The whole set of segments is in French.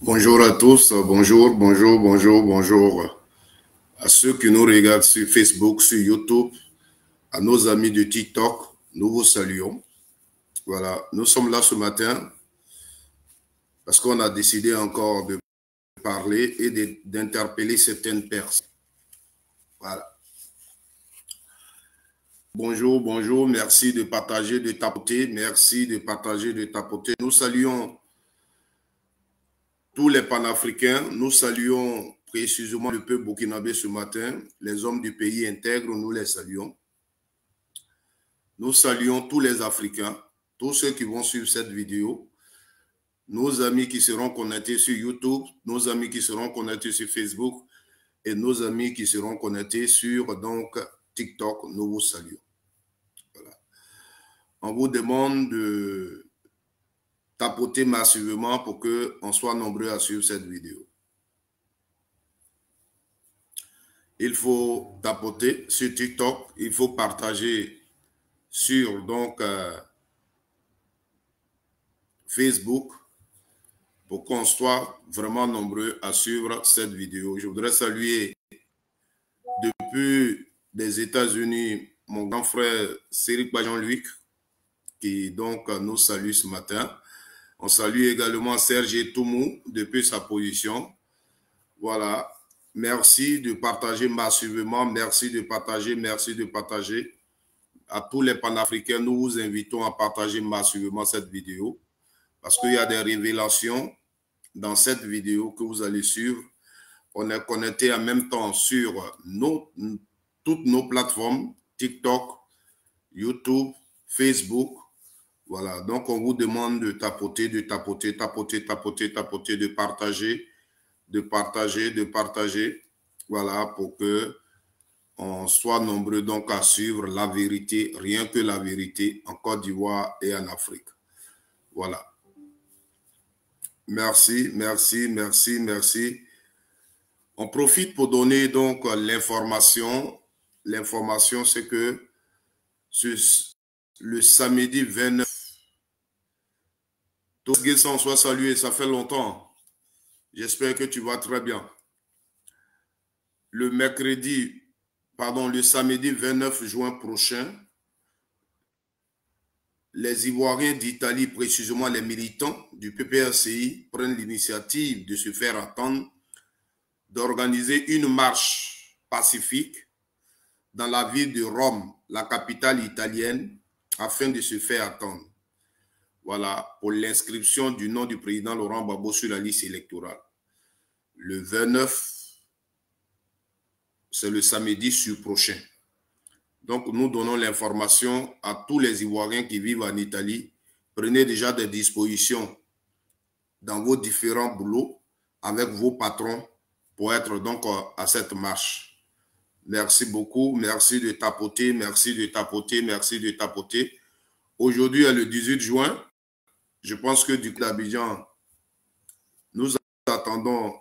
Bonjour à tous, bonjour à ceux qui nous regardent sur Facebook, sur YouTube, à nos amis de TikTok, nous vous saluons. Voilà, nous sommes là ce matin parce qu'on a décidé encore de parler et d'interpeller certaines personnes. Voilà. Bonjour, merci de partager, de tapoter, merci de partager, de tapoter. Nous saluons tous les panafricains, nous saluons précisément le peuple burkinabé ce matin, les hommes du pays intègres, nous les saluons. Nous saluons tous les Africains, tous ceux qui vont suivre cette vidéo, nos amis qui seront connectés sur YouTube, nos amis qui seront connectés sur Facebook et nos amis qui seront connectés sur donc, TikTok, nous vous saluons. Voilà. On vous demande de tapoter massivement pour qu'on soit nombreux à suivre cette vidéo. Il faut tapoter sur TikTok, il faut partager sur donc Facebook pour qu'on soit vraiment nombreux à suivre cette vidéo. Je voudrais saluer depuis les États-Unis mon grand frère Céric Jean-Luc qui donc nous salue ce matin. On salue également Serge Toumou depuis sa position. Voilà. Merci de partager massivement. Merci de partager. Merci de partager. À tous les panafricains, nous vous invitons à partager massivement cette vidéo parce qu'il y a des révélations dans cette vidéo que vous allez suivre. On est connecté en même temps sur toutes nos plateformes, TikTok, YouTube, Facebook. Voilà, donc on vous demande de tapoter, de partager. Voilà, pour que on soit nombreux donc à suivre la vérité, rien que la vérité en Côte d'Ivoire et en Afrique. Voilà. Merci. On profite pour donner donc l'information. L'information, c'est que le samedi 29, Tosguessan soit salué, ça fait longtemps. J'espère que tu vas très bien. Le samedi 29 juin prochain, les Ivoiriens d'Italie, précisément les militants du PPRCI, prennent l'initiative de se faire entendre, d'organiser une marche pacifique dans la ville de Rome, la capitale italienne, afin de se faire attendre. Voilà, pour l'inscription du nom du président Laurent Gbagbo sur la liste électorale. Le 29, c'est le samedi prochain. Donc, nous donnons l'information à tous les Ivoiriens qui vivent en Italie. Prenez déjà des dispositions dans vos différents boulots avec vos patrons pour être donc à cette marche. Merci beaucoup. Merci de tapoter. Aujourd'hui est le 18 juin. Je pense que du coup d'Abidjan, nous attendons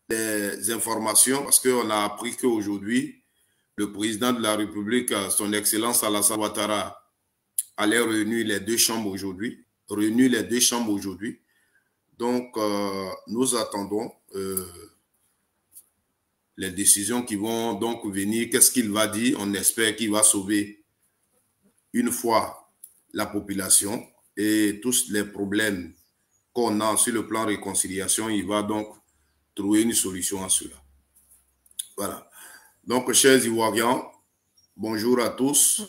des informations parce qu'on a appris qu'aujourd'hui, le président de la République, son Excellence Alassane Ouattara, allait réunir les deux chambres aujourd'hui. Donc, nous attendons les décisions qui vont donc venir. Qu'est-ce qu'il va dire? On espère qu'il va sauver une fois la population et tous les problèmes qu'on a sur le plan réconciliation. Il va donc trouver une solution à cela. Voilà. Donc, chers Ivoiriens, bonjour à tous.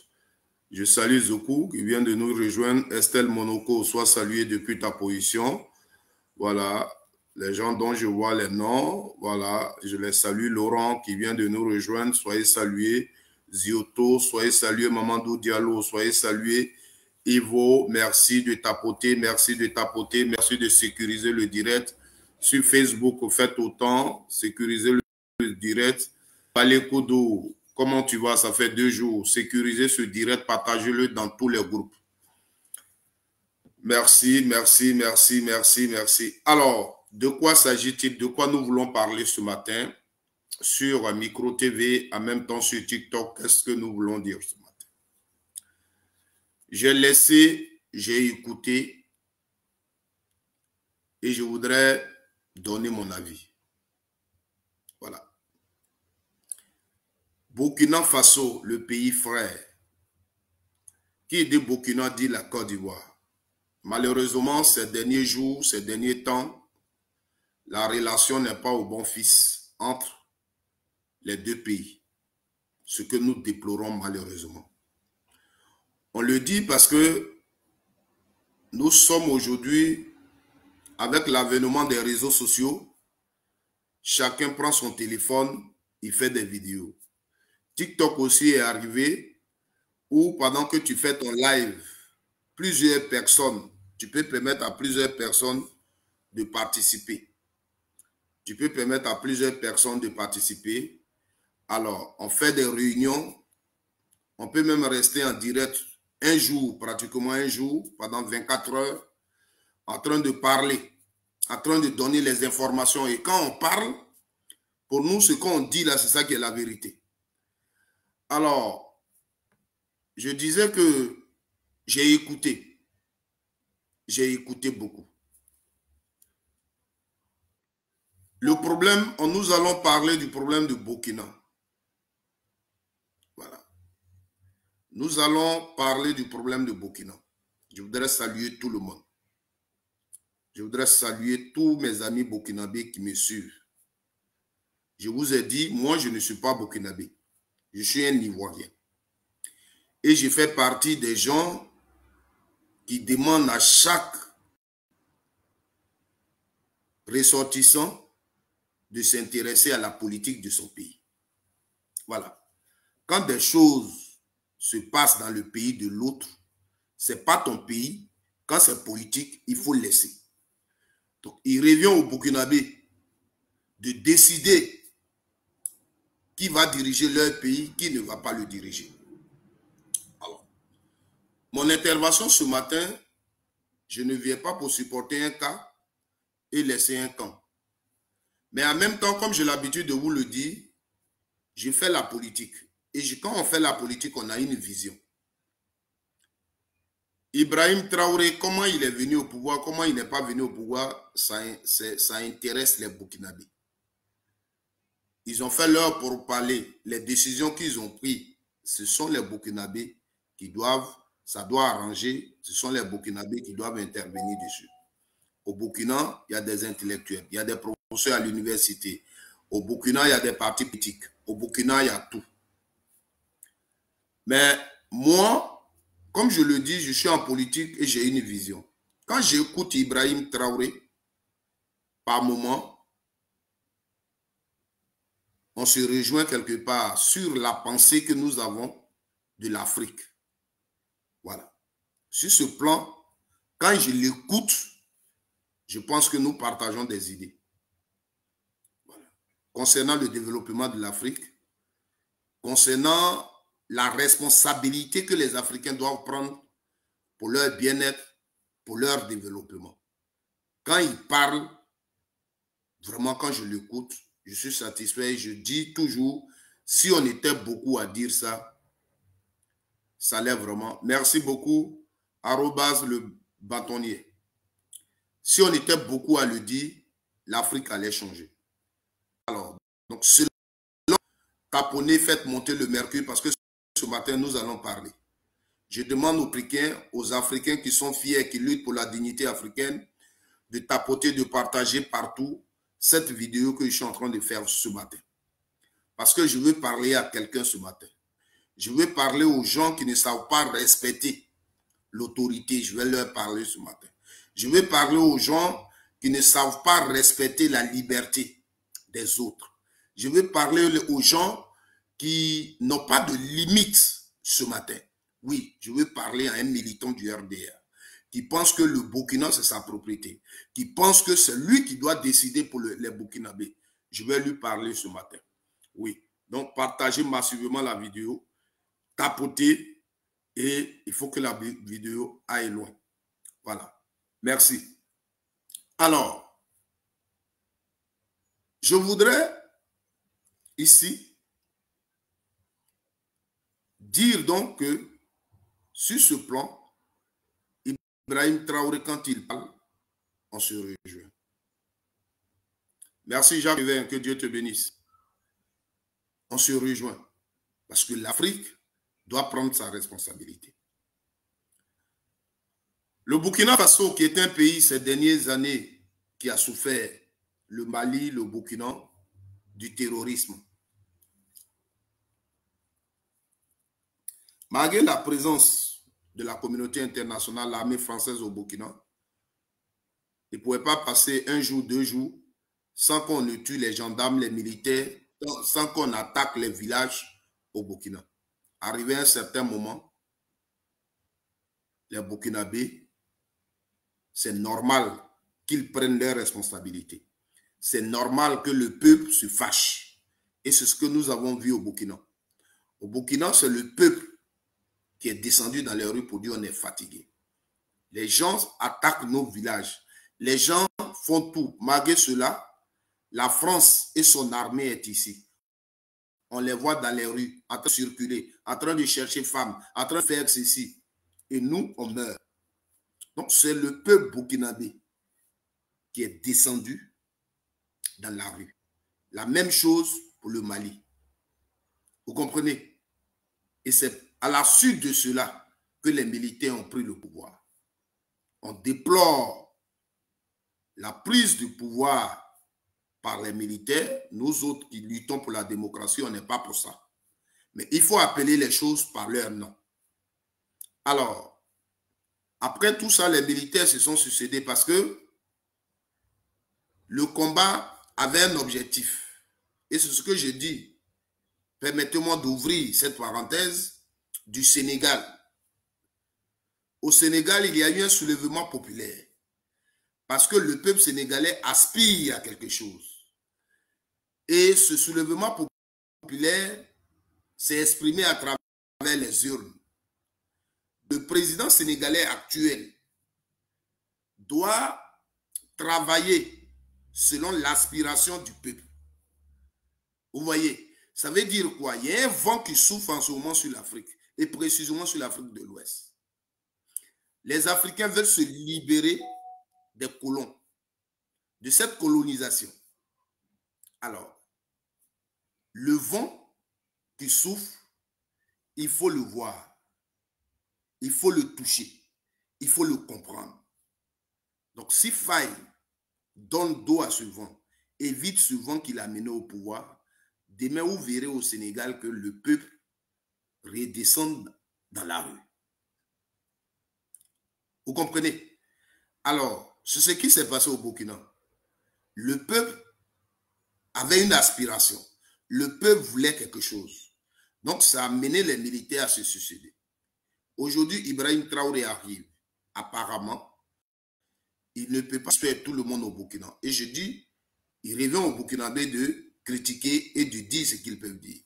Je salue Zoku qui vient de nous rejoindre. Estelle Monoko, sois saluée depuis ta position. Voilà, les gens dont je vois les noms, voilà, je les salue. Laurent qui vient de nous rejoindre, soyez salués. Zioto, soyez salués. Mamadou Diallo, soyez salués. Ivo, merci de tapoter, merci de tapoter, merci de sécuriser le direct. Sur Facebook, faites autant, sécurisez le direct. Palekudo, comment tu vas? Ça fait 2 jours. Sécurisez ce direct, partagez-le dans tous les groupes. Merci, merci, merci, merci, merci. Alors, de quoi s'agit-il? De quoi nous voulons parler ce matin sur Micro TV, en même temps sur TikTok? Qu'est-ce que nous voulons dire ce matin? J'ai laissé, j'ai écouté et je voudrais donner mon avis. Voilà. Burkina Faso, le pays frère. Qui dit Burkina dit la Côte d'Ivoire. Malheureusement, ces derniers jours, ces derniers temps, la relation n'est pas au bon fils entre les deux pays. Ce que nous déplorons malheureusement. On le dit parce que nous sommes aujourd'hui, avec l'avènement des réseaux sociaux, chacun prend son téléphone, il fait des vidéos. TikTok aussi est arrivé où pendant que tu fais ton live, plusieurs personnes, tu peux permettre à plusieurs personnes de participer. Tu peux permettre à plusieurs personnes de participer. Alors, on fait des réunions. On peut même rester en direct un jour, pratiquement un jour, pendant 24 heures, en train de parler, en train de donner les informations. Et quand on parle, pour nous, ce qu'on dit là, c'est ça qui est la vérité. Alors, je disais que j'ai écouté beaucoup. Le problème, nous allons parler du problème de Burkina. Voilà. Nous allons parler du problème de Burkina. Je voudrais saluer tout le monde. Je voudrais saluer tous mes amis burkinabés qui me suivent. Je vous ai dit, moi, je ne suis pas burkinabé. Je suis un Ivoirien. Et je fais partie des gens qui demandent à chaque ressortissant de s'intéresser à la politique de son pays. Voilà. Quand des choses se passent dans le pays de l'autre, ce n'est pas ton pays. Quand c'est politique, il faut laisser. Donc, il revient aux Burkinabés de décider qui va diriger leur pays, qui ne va pas le diriger. Alors, mon intervention ce matin, je ne viens pas pour supporter un cas et laisser un camp. Mais en même temps, comme j'ai l'habitude de vous le dire, je fais la politique. Et quand on fait la politique, on a une vision. Ibrahim Traoré, comment il est venu au pouvoir, comment il n'est pas venu au pouvoir, ça intéresse les Burkinabés. Ils ont fait leur pourparler. Les décisions qu'ils ont prises, ce sont les Burkinabés qui doivent, ça doit arranger, ce sont les Burkinabés qui doivent intervenir dessus. Au Burkina, il y a des intellectuels, il y a des professeurs à l'université. Au Burkina, il y a des partis politiques. Au Burkina, il y a tout. Mais moi, comme je le dis, je suis en politique et j'ai une vision. Quand j'écoute Ibrahim Traoré, par moment, on se rejoint quelque part sur la pensée que nous avons de l'Afrique. Voilà. Sur ce plan, quand je l'écoute, je pense que nous partageons des idées. Voilà. Concernant le développement de l'Afrique, concernant la responsabilité que les Africains doivent prendre pour leur bien-être, pour leur développement. Quand il parle, vraiment quand je l'écoute, je suis satisfait. Je dis toujours, si on était beaucoup à dire ça, ça l'est vraiment. Merci beaucoup, arrobase le bâtonnier. Si on était beaucoup à le dire, l'Afrique allait changer. Alors, donc, selon Caponet, faites monter le mercure parce que ce matin, nous allons parler. Je demande aux Africains qui sont fiers, qui luttent pour la dignité africaine, de tapoter, de partager partout cette vidéo que je suis en train de faire ce matin. Parce que je veux parler à quelqu'un ce matin. Je veux parler aux gens qui ne savent pas respecter l'autorité. Je vais leur parler ce matin. Je veux parler aux gens qui ne savent pas respecter la liberté des autres. Je veux parler aux gens qui n'ont pas de limite ce matin. Oui, je veux parler à un militant du RDR qui pense que le Burkina, c'est sa propriété, qui pense que c'est lui qui doit décider pour les Burkinabés. Je vais lui parler ce matin. Oui, donc partagez massivement la vidéo, tapotez et il faut que la vidéo aille loin. Voilà. Merci. Alors, je voudrais ici dire donc que sur ce plan, Ibrahim Traoré, quand il parle, on se rejoint. Merci Jacques, que Dieu te bénisse. On se rejoint parce que l'Afrique doit prendre sa responsabilité. Le Burkina Faso, qui est un pays ces dernières années qui a souffert, le Mali, le Burkina, du terrorisme. Malgré la présence de la communauté internationale, l'armée française au Burkina, il ne pouvait pas passer un jour, 2 jours, sans qu'on ne tue les gendarmes, les militaires, sans qu'on attaque les villages au Burkina. Arrivé à un certain moment, les Burkinabés, c'est normal qu'ils prennent leurs responsabilités. C'est normal que le peuple se fâche. Et c'est ce que nous avons vu au Burkina. Au Burkina, c'est le peuple qui est descendu dans les rues pour dire on est fatigué. Les gens attaquent nos villages. Les gens font tout. Malgré cela, la France et son armée est ici. On les voit dans les rues, en train de circuler, en train de chercher femmes, en train de faire ceci. Et nous, on meurt. Donc, c'est le peuple burkinabé qui est descendu dans la rue. La même chose pour le Mali. Vous comprenez? Et c'est à la suite de cela que les militaires ont pris le pouvoir. On déplore la prise du pouvoir par les militaires. Nous autres qui luttons pour la démocratie, on n'est pas pour ça. Mais il faut appeler les choses par leur nom. Alors, après tout ça, les militaires se sont succédés parce que le combat avait un objectif. Et c'est ce que je dis. Permettez-moi d'ouvrir cette parenthèse du Sénégal. Au Sénégal, il y a eu un soulèvement populaire. Parce que le peuple sénégalais aspire à quelque chose. Et ce soulèvement populaire s'est exprimé à travers les urnes. Le président sénégalais actuel doit travailler selon l'aspiration du peuple. Vous voyez, ça veut dire quoi? Il y a un vent qui souffle en ce moment sur l'Afrique, et précisément sur l'Afrique de l'Ouest. Les Africains veulent se libérer des colons, de cette colonisation. Alors, le vent qui souffle, il faut le voir, il faut le toucher, il faut le comprendre. Donc, si Faye donne dos à ce vent, évite ce vent qui l'a mené au pouvoir, demain vous verrez au Sénégal que le peuple redescend dans la rue. Vous comprenez? Alors, c'est ce qui s'est passé au Burkina. Le peuple avait une aspiration. Le peuple voulait quelque chose. Donc, ça a mené les militaires à se suicider. Aujourd'hui, Ibrahim Traoré arrive. Apparemment, il ne peut pas faire tout le monde au Burkina. Et je dis, il revient au Burkinabé de critiquer et de dire ce qu'ils peuvent dire.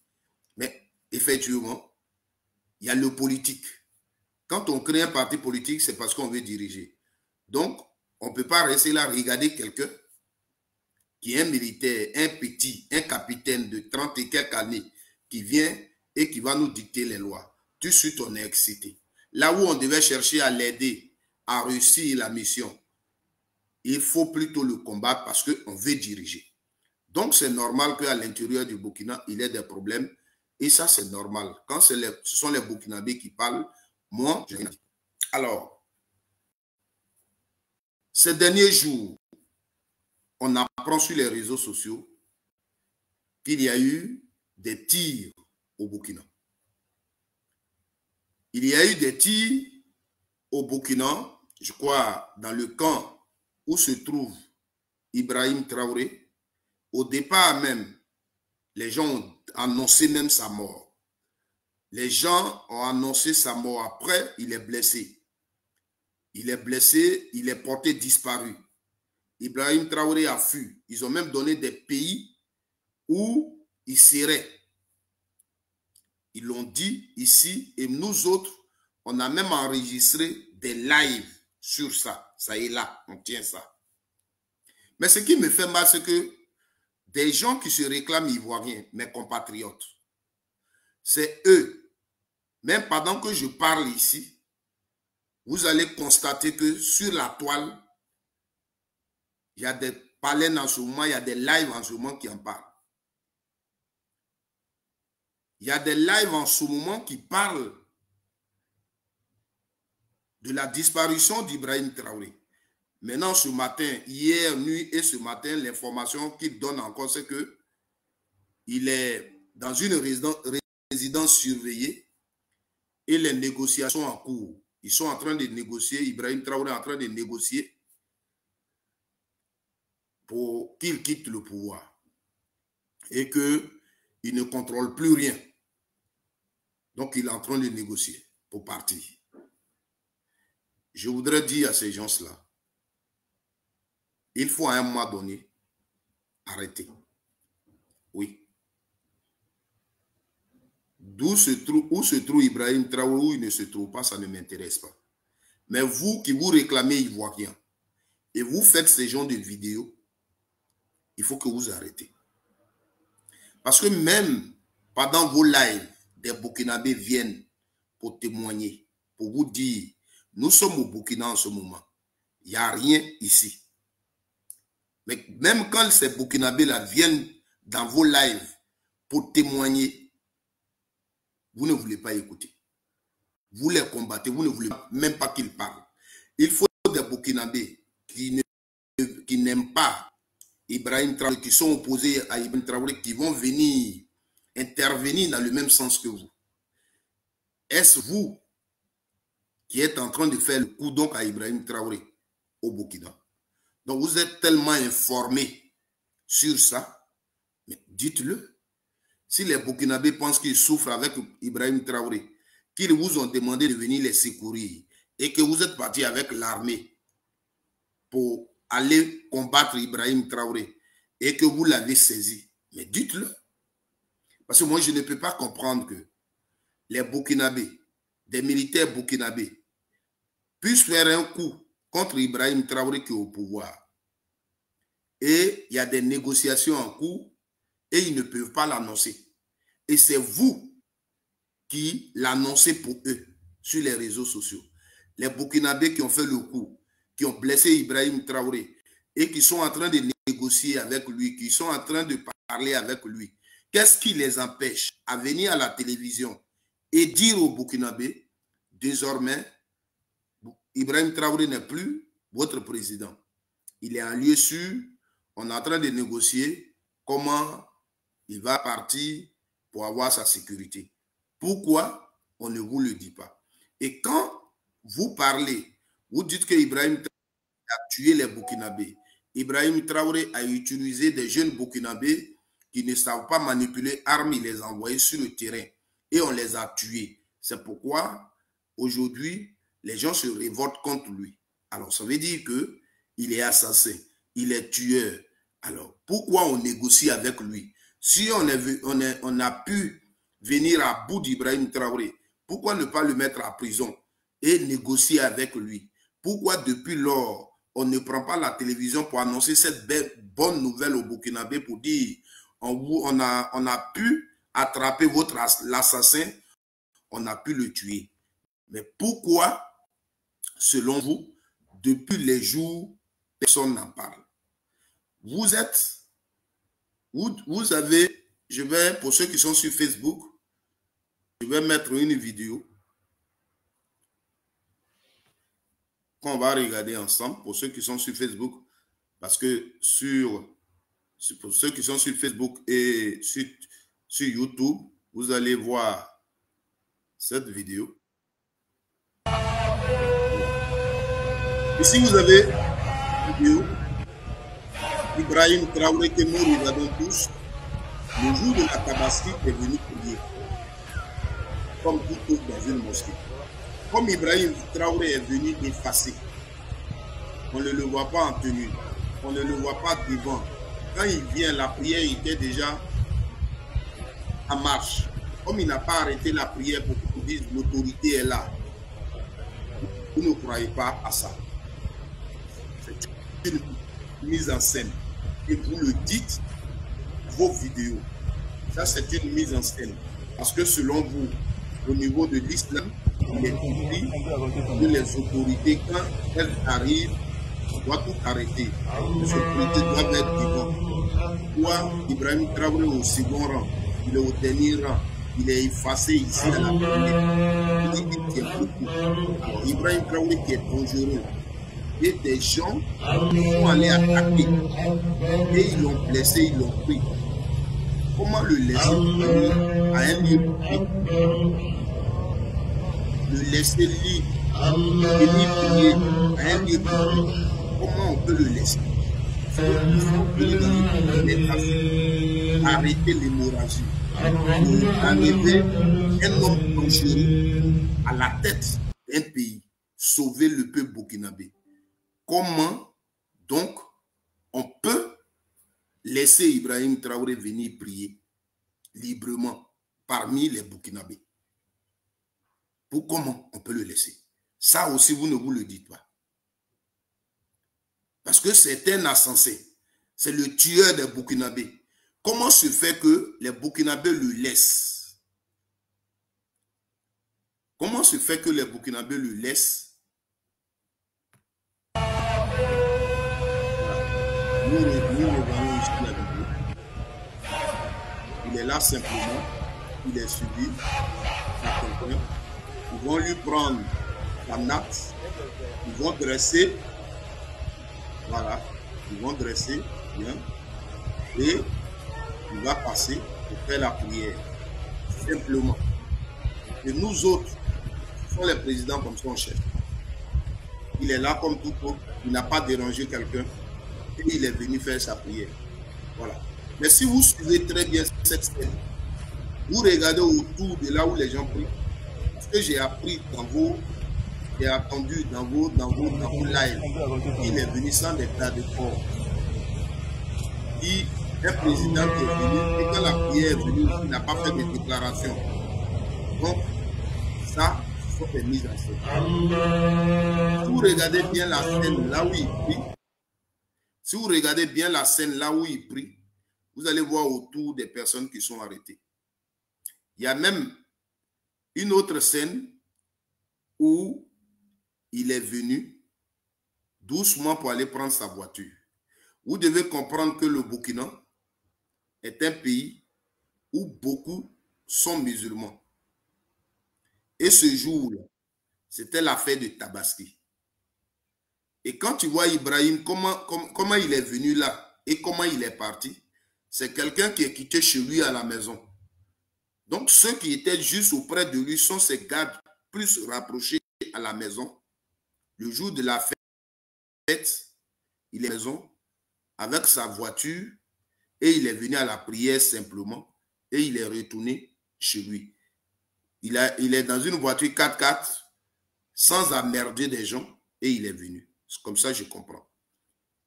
Mais effectivement, il y a le politique. Quand on crée un parti politique, c'est parce qu'on veut diriger. Donc, on ne peut pas rester là, regarder quelqu'un qui est un militaire, un petit, un capitaine de 30 et quelques années, qui vient et qui va nous dicter les lois. Tout de suite, on est excité. Là où on devait chercher à l'aider à réussir la mission, il faut plutôt le combattre parce qu'on veut diriger. Donc, c'est normal qu'à l'intérieur du Burkina, il y ait des problèmes. Et ça, c'est normal. Quand ce sont les Burkinabés qui parlent, moi, je dis. Alors, ces derniers jours, on apprend sur les réseaux sociaux qu'il y a eu des tirs au Burkina. Il y a eu des tirs au Burkina, je crois, dans le camp où se trouve Ibrahim Traoré. Au départ même, les gens ont annoncé même sa mort. Les gens ont annoncé sa mort. Après, il est blessé. Il est blessé, il est porté disparu. Ibrahim Traoré a fui. Ils ont même donné des pays où il serait. Ils l'ont dit ici et nous autres, on a même enregistré des lives sur ça. Ça est là, on tient ça. Mais ce qui me fait mal, c'est que des gens qui se réclament ivoiriens, mes compatriotes, c'est eux. Même pendant que je parle ici, vous allez constater que sur la toile, il y a des palais en ce moment, il y a des lives en ce moment qui en parlent. Il y a des lives en ce moment qui parlent de la disparition d'Ibrahim Traoré. Maintenant, ce matin, hier nuit et ce matin, l'information qu'il donne encore, c'est que il est dans une résidence surveillée et les négociations en cours. Ils sont en train de négocier, Ibrahim Traoré est en train de négocier pour qu'il quitte le pouvoir et qu'il ne contrôle plus rien. Donc, il est en train de négocier pour partir. Je voudrais dire à ces gens-là, il faut à un moment donné arrêter. Oui. Où se trouve Ibrahim Traoré, où il ne se trouve pas, ça ne m'intéresse pas. Mais vous qui vous réclamez ivoirien et vous faites ces genres de vidéos, il faut que vous arrêtez. Parce que même pendant vos lives, des Burkinabés viennent pour témoigner, pour vous dire, nous sommes au Burkina en ce moment. Il n'y a rien ici. Mais même quand ces Burkinabés-là viennent dans vos lives pour témoigner, vous ne voulez pas écouter. Vous les combattez, vous ne voulez même pas qu'ils parlent. Il faut des Burkinabés qui n'aiment pas Ibrahim Traoré, qui sont opposés à Ibrahim Traoré, qui vont venir intervenir dans le même sens que vous. Est-ce vous qui êtes en train de faire le coup donc à Ibrahim Traoré au Burkina? Donc vous êtes tellement informés sur ça, mais dites-le. Si les Burkinabés pensent qu'ils souffrent avec Ibrahim Traoré, qu'ils vous ont demandé de venir les secourir et que vous êtes parti avec l'armée pour aller combattre Ibrahim Traoré et que vous l'avez saisi, mais dites-le. Parce que moi, je ne peux pas comprendre que les Burkinabés, des militaires burkinabés, puissent faire un coup contre Ibrahim Traoré qui est au pouvoir. Et il y a des négociations en cours et ils ne peuvent pas l'annoncer. Et c'est vous qui l'annoncez pour eux sur les réseaux sociaux. Les Burkinabés qui ont fait le coup, qui ont blessé Ibrahim Traoré et qui sont en train de négocier avec lui, qui sont en train de parler avec lui. Qu'est-ce qui les empêche à venir à la télévision et dire aux Burkinabés, désormais, Ibrahim Traoré n'est plus votre président. Il est en lieu sûr, on est en train de négocier comment il va partir pour avoir sa sécurité. Pourquoi on ne vous le dit pas? Et quand vous parlez, vous dites que Ibrahim Traoré a tué les Burkinabés. Ibrahim Traoré a utilisé des jeunes Burkinabés qui ne savent pas manipuler armes, il les a envoyés sur le terrain et on les a tués. C'est pourquoi aujourd'hui, les gens se révoltent contre lui. Alors, ça veut dire qu'il est assassin, il est tueur. Alors, pourquoi on négocie avec lui? Si on a pu venir à bout d'Ibrahim Traoré, pourquoi ne pas le mettre à prison et négocier avec lui? Pourquoi depuis lors, on ne prend pas la télévision pour annoncer cette bonne nouvelle au Burkinabé pour dire on a pu attraper l'assassin, on a pu le tuer. Mais pourquoi, selon vous, depuis les jours, personne n'en parle? Vous avez, pour ceux qui sont sur Facebook, je vais mettre une vidéo qu'on va regarder ensemble pour ceux qui sont sur Facebook, parce que pour ceux qui sont sur Facebook et sur YouTube, vous allez voir cette vidéo. Ici, vous avez une vidéo Ibrahim Traoré que nous regardons tous. Le jour de la Tabaski est venu prier, comme tout autre dans une mosquée. Comme Ibrahim Traoré est venu effacer, on ne le voit pas en tenue, on ne le voit pas devant. Quand il vient, la prière était déjà en marche. Comme il n'a pas arrêté la prière pour qu'on dise l'autorité est là, vous ne croyez pas à ça. C'est une mise en scène. Et vous le dites, vos vidéos. Ça, c'est une mise en scène. Parce que selon vous, au niveau de l'islam, il est compris que les autorités, quand elles arrivent, doivent tout arrêter. Les autorités doivent être devant. Toi, Ibrahim Traoré au second rang, il est au dernier rang, il est effacé ici à la première. Il dit qu'il tient beaucoup. Alors, Ibrahim Traoré qui est dangereux. Et des gens sont allés attaquer. Et ils l'ont blessé, ils l'ont pris. Comment le laisser venir à un lieu public? Le laisser libre, venir prier à un lieu public. Comment on peut le laisser? Il faut venir dans les trafics, arrêter l'hémorragie, arriver un homme dangereux à la tête d'un pays, sauver le peuple burkinabé. Comment donc on peut laisser Ibrahim Traoré venir prier librement parmi les Burkinabés? Pour comment on peut le laisser? Ça aussi, vous ne vous le dites pas. Parce que c'est un insensé. C'est le tueur des Burkinabés. Comment se fait que les Burkinabés le laissent? Comment se fait que les Burkinabés le laissent? Nous regardons ici la vidéo. Il est là simplement. Il est suivi par quelqu'un. Ils vont lui prendre la natte. Ils vont dresser. Voilà. Ils vont dresser bien. Et il va passer pour faire la prière. Simplement. Et nous autres, ce sont les présidents comme son chef. Il est là comme tout autre. Il n'a pas dérangé quelqu'un. Et il est venu faire sa prière. Voilà. Mais si vous suivez très bien cette scène, vous regardez autour de là où les gens prient. Parce que j'ai appris dans vos, j'ai attendu dans vos lives, il est venu sans état de corps. Il un président qui est venu, et quand la prière est venue, il n'a pas fait de déclaration. Donc, ça, ce sont des mises en scène. Si vous regardez bien la scène là où il prie, si vous regardez bien la scène là où il prie, vous allez voir autour des personnes qui sont arrêtées. Il y a même une autre scène où il est venu doucement pour aller prendre sa voiture. Vous devez comprendre que le Burkina est un pays où beaucoup sont musulmans. Et ce jour-là, c'était l'affaire de Tabaski. Et quand tu vois Ibrahim, comment il est venu là et comment il est parti, c'est quelqu'un qui est quitté chez lui à la maison. Donc ceux qui étaient juste auprès de lui sont ses gardes plus rapprochés à la maison. Le jour de la fête, il est à la maison avec sa voiture et il est venu à la prière simplement et il est retourné chez lui. Il est dans une voiture 4x4 sans emmerder des gens et il est venu. C'est comme ça que je comprends.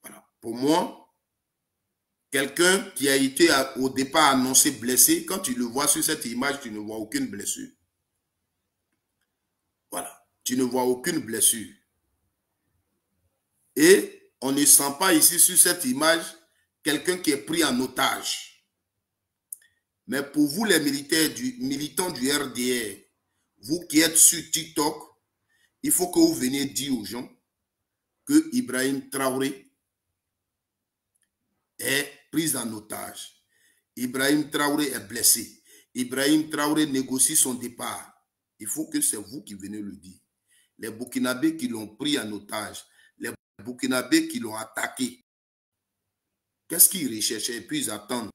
Voilà. Pour moi, quelqu'un qui a été au départ annoncé blessé, quand tu le vois sur cette image, tu ne vois aucune blessure. Voilà. Tu ne vois aucune blessure. Et on ne sent pas ici sur cette image quelqu'un qui est pris en otage. Mais pour vous les militants du RDR, vous qui êtes sur TikTok, il faut que vous veniez dire aux gens que Ibrahim Traoré est pris en otage. Ibrahim Traoré est blessé. Ibrahim Traoré négocie son départ. Il faut que c'est vous qui venez le dire. Les Burkinabés qui l'ont pris en otage, les Burkinabés qui l'ont attaqué, qu'est-ce qu'ils recherchaient? Et puis ils attendent.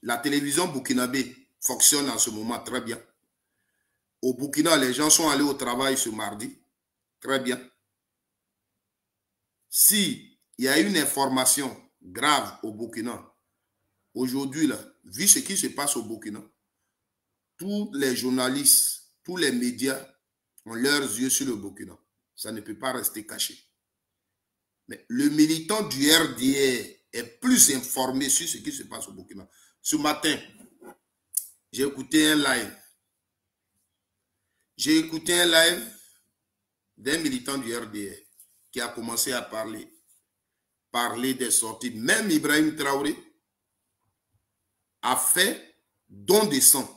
La télévision burkinabé fonctionne en ce moment très bien. Au Burkina, les gens sont allés au travail ce mardi. Très bien. Si il y a une information grave au Burkina, aujourd'hui, vu ce qui se passe au Burkina, tous les journalistes, tous les médias ont leurs yeux sur le Burkina. Ça ne peut pas rester caché. Mais le militant du RDR est plus informé sur ce qui se passe au Burkina. Ce matin, j'ai écouté un live. J'ai écouté un live d'un militant du RDR qui a commencé à parler des sorties. Même Ibrahim Traoré a fait don de sang.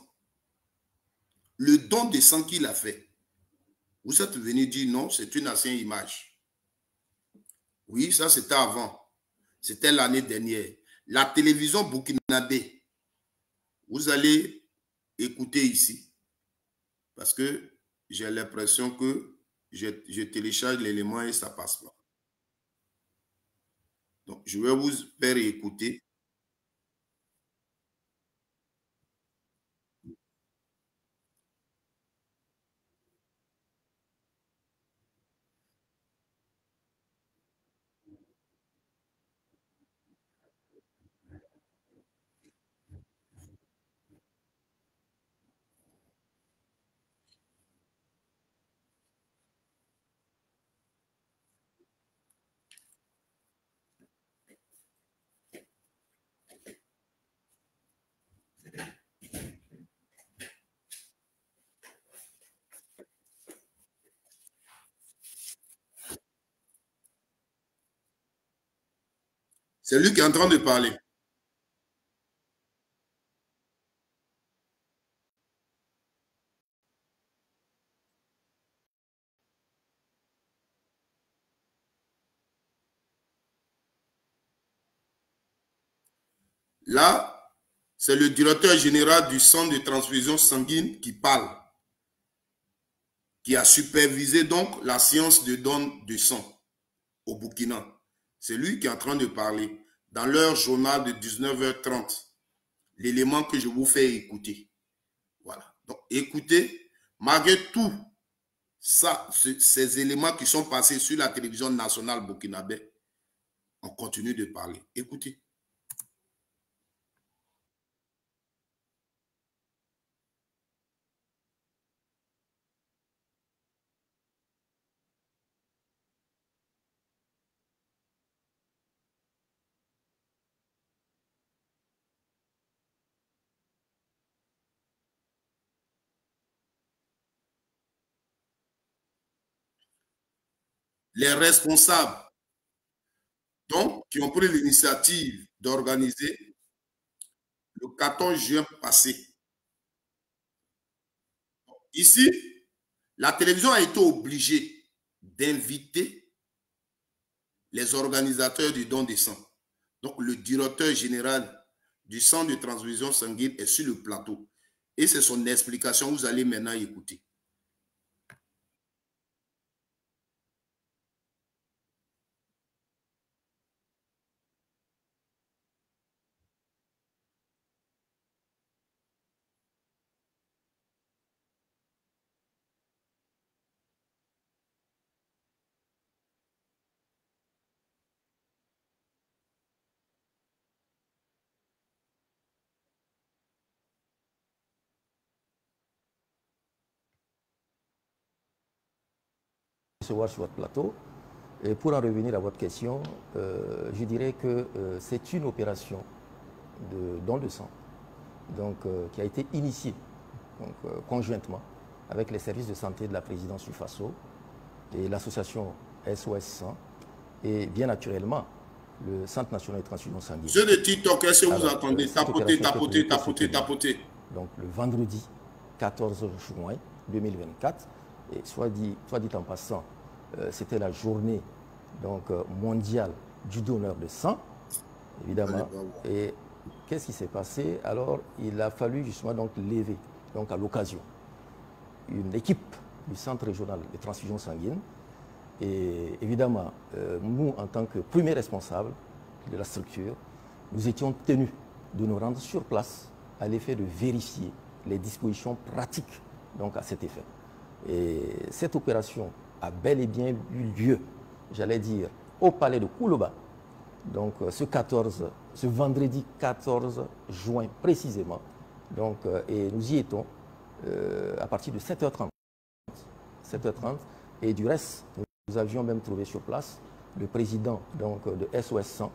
Le don de sang qu'il a fait, vous êtes venu dire non, c'est une ancienne image. Oui, ça c'était avant. C'était l'année dernière. La télévision burkinabé, vous allez écouter ici, parce que j'ai l'impression que je télécharge l'élément et ça ne passe pas. Donc, je vais vous faire écouter. C'est lui qui est en train de parler. Là, c'est le directeur général du centre de transfusion sanguine qui parle, qui a supervisé donc la séance de don de sang au Burkina. C'est lui qui est en train de parler dans leur journal de 19h30. L'élément que je vous fais écouter. Voilà. Donc, écoutez, malgré tout ça, ces éléments qui sont passés sur la télévision nationale burkinabé, on continue de parler. Écoutez. Les responsables, donc, qui ont pris l'initiative d'organiser le 14 juin passé. Ici, la télévision a été obligée d'inviter les organisateurs du don de sang. Donc, le directeur général du centre de transfusion sanguine est sur le plateau. Et c'est son explication, vous allez maintenant écouter. Recevoir sur votre plateau. Et pour en revenir à votre question, je dirais que c'est une opération de don de sang donc, qui a été initiée donc, conjointement avec les services de santé de la présidence du FASO et l'association SOS 100 et bien naturellement le Centre national de transfusion sanguine. Ceux de TikTok, est-ce que vous entendez tapoter, tapoter, tapoter, tapoter? Donc le vendredi 14 juin 2024, et soit dit en passant, c'était la journée donc, mondiale du donneur de sang, évidemment. Et qu'est-ce qui s'est passé? Alors, il a fallu justement donc lever, donc à l'occasion, une équipe du Centre régional de transfusion sanguine. Et évidemment, nous, en tant que premier responsable de la structure, nous étions tenus de nous rendre sur place à l'effet de vérifier les dispositions pratiques donc, à cet effet. Et cette opération a bel et bien eu lieu, j'allais dire, au palais de Kouloba, donc ce vendredi 14 juin précisément. Donc, et nous y étions à partir de 7h30. 7h30. Et du reste, nous avions même trouvé sur place le président donc, de SOS 100,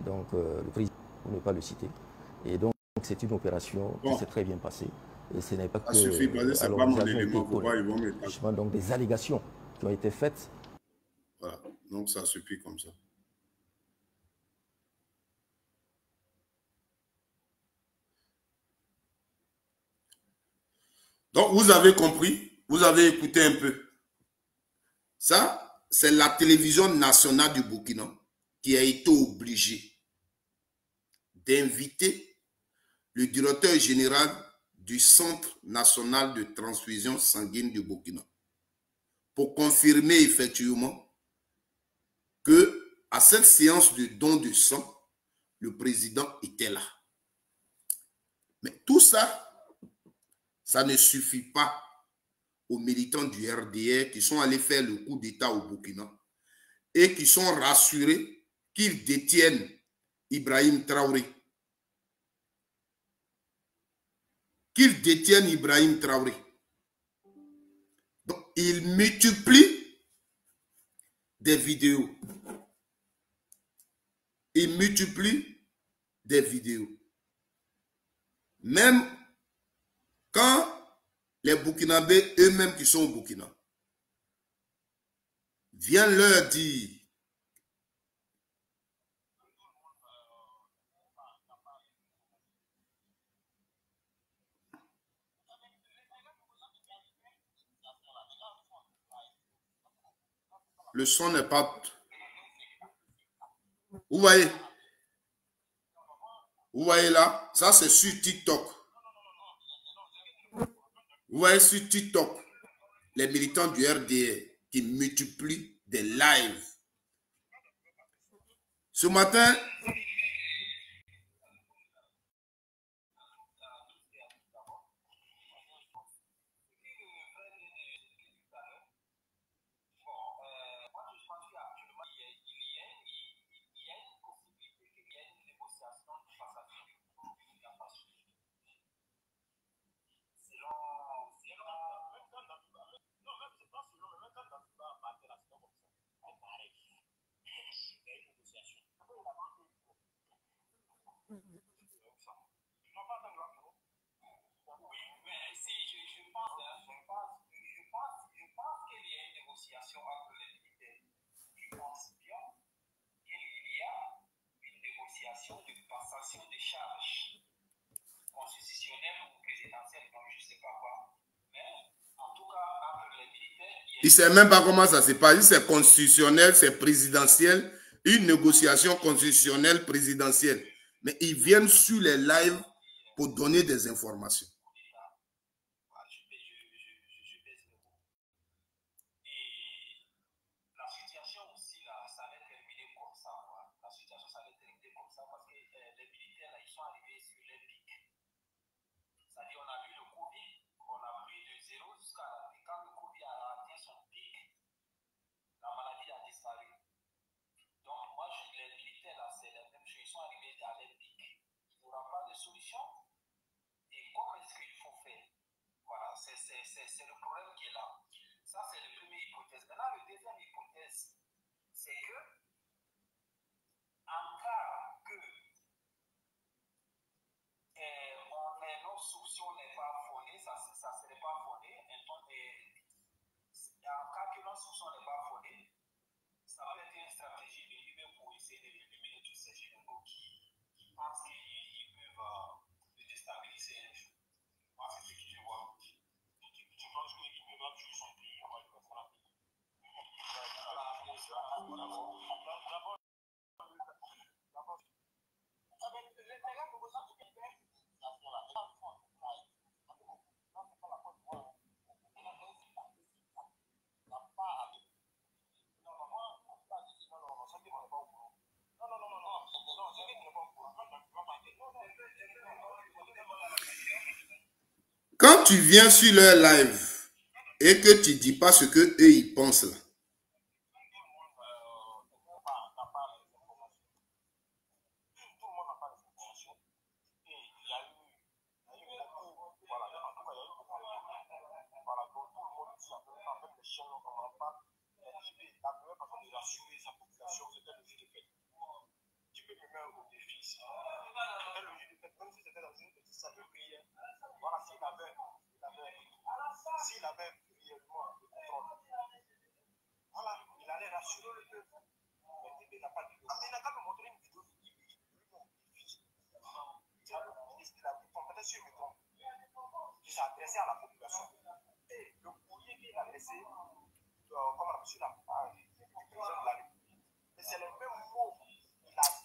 donc le président, pour ne pas le citer. Et donc, c'est une opération qui s'est très bien passée. Et ce n'est pas que... Ça suffit, parce que ce n'est pas mon élément. Pourquoi ils vont me... Donc, des allégations qui ont été faites. Voilà. Donc, ça suffit comme ça. Donc, vous avez compris, vous avez écouté un peu. Ça, c'est la télévision nationale du Burkina qui a été obligée d'inviter le directeur général du Centre national de transfusion sanguine du Burkina pour confirmer effectivement que à cette séance de don de sang, le président était là. Mais tout ça, ça ne suffit pas aux militants du RDR qui sont allés faire le coup d'État au Burkina et qui sont rassurés qu'ils détiennent Ibrahim Traoré. Qu'ils détiennent Ibrahim Traoré. Donc, ils multiplient des vidéos. Ils multiplient des vidéos. Même quand les Burkinabés eux-mêmes qui sont au Burkina viennent leur dire le son n'est pas... Vous voyez? Vous voyez là? Ça, c'est sur TikTok. Vous voyez sur TikTok, les militants du RDR qui multiplient des lives. Ce matin, il ne sait même pas comment ça se passe. C'est constitutionnel, c'est présidentiel, une négociation constitutionnelle présidentielle. Mais ils viennent sur les lives pour donner des informations. C'est le problème qui est là. Ça, c'est la première hypothèse. Maintenant, la deuxième hypothèse, c'est que, en cas que nos soupçons n'est pas fondé, ça ne serait pas fondé. En cas que nos soupçons n'est pas fondé, ça peut être une stratégie de lui-même pour essayer d'éliminer tous ces généraux qui pensent qu'ils peuvent déstabiliser les choses. Moi, c'est ce que je vois. Je pense qu'il peut même jouer son pays avant de mettre la vie. Quand tu viens sur leur live et que tu ne dis pas ce que eux ils pensent là,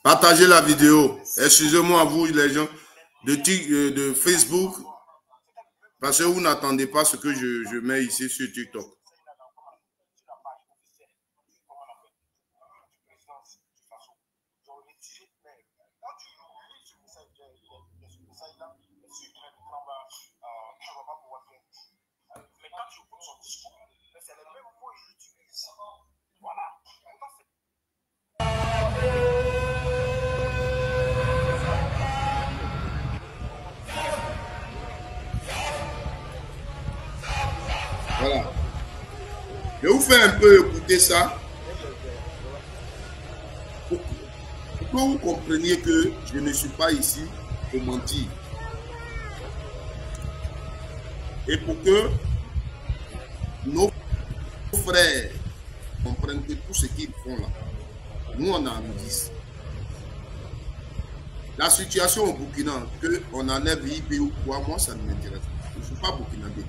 partagez la vidéo. Excusez-moi, vous les gens de Facebook, parce que vous n'attendez pas ce que je mets ici sur TikTok. Voilà. Je vous fais un peu écouter ça pour que vous compreniez que je ne suis pas ici pour mentir. Et pour que nos frères comprennent que tout ce qu'ils font là, nous on a en 10. La situation au Burkina, qu'on enlève IB ou quoi, moi ça ne m'intéresse pas. Je ne suis pas burkinabé.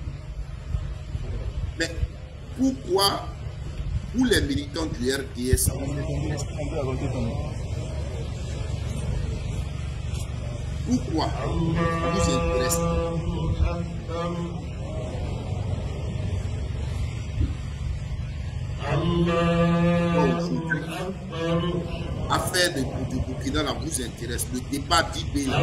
Mais pourquoi, pour les militants du RDS, ça vous intéresse? Pourquoi ça vous intéresse? Affaire de Burkina là vous intéresse. Le débat d'IB là.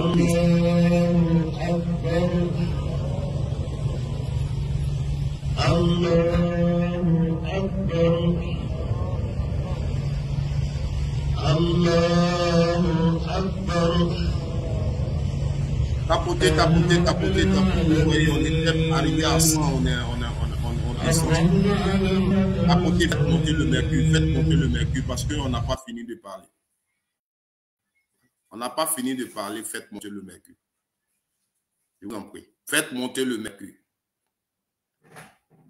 Tapoter. Vous voyez, on est arrivé à 100, on descend. Tapoter, faites monter le mercure parce qu'on n'a pas fini de parler. On n'a pas fini de parler, faites monter le mercure. Je vous en prie. Faites monter le mercure.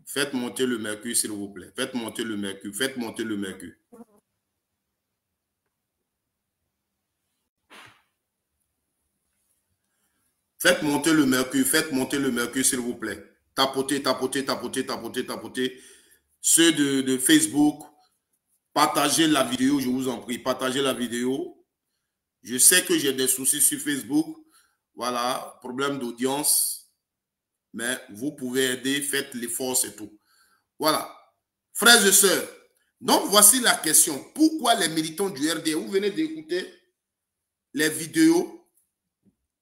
Faites monter le mercure, s'il vous plaît. Faites monter le mercure. Faites monter le mercure. Faites monter le mercure, s'il vous plaît. Tapotez. Ceux de Facebook, partagez la vidéo, je vous en prie. Partagez la vidéo. Je sais que j'ai des soucis sur Facebook. Voilà, problème d'audience. Mais vous pouvez aider, faites l'effort, c'est tout. Voilà. Frères et sœurs, donc voici la question. Pourquoi les militants du RD, vous venez d'écouter les vidéos,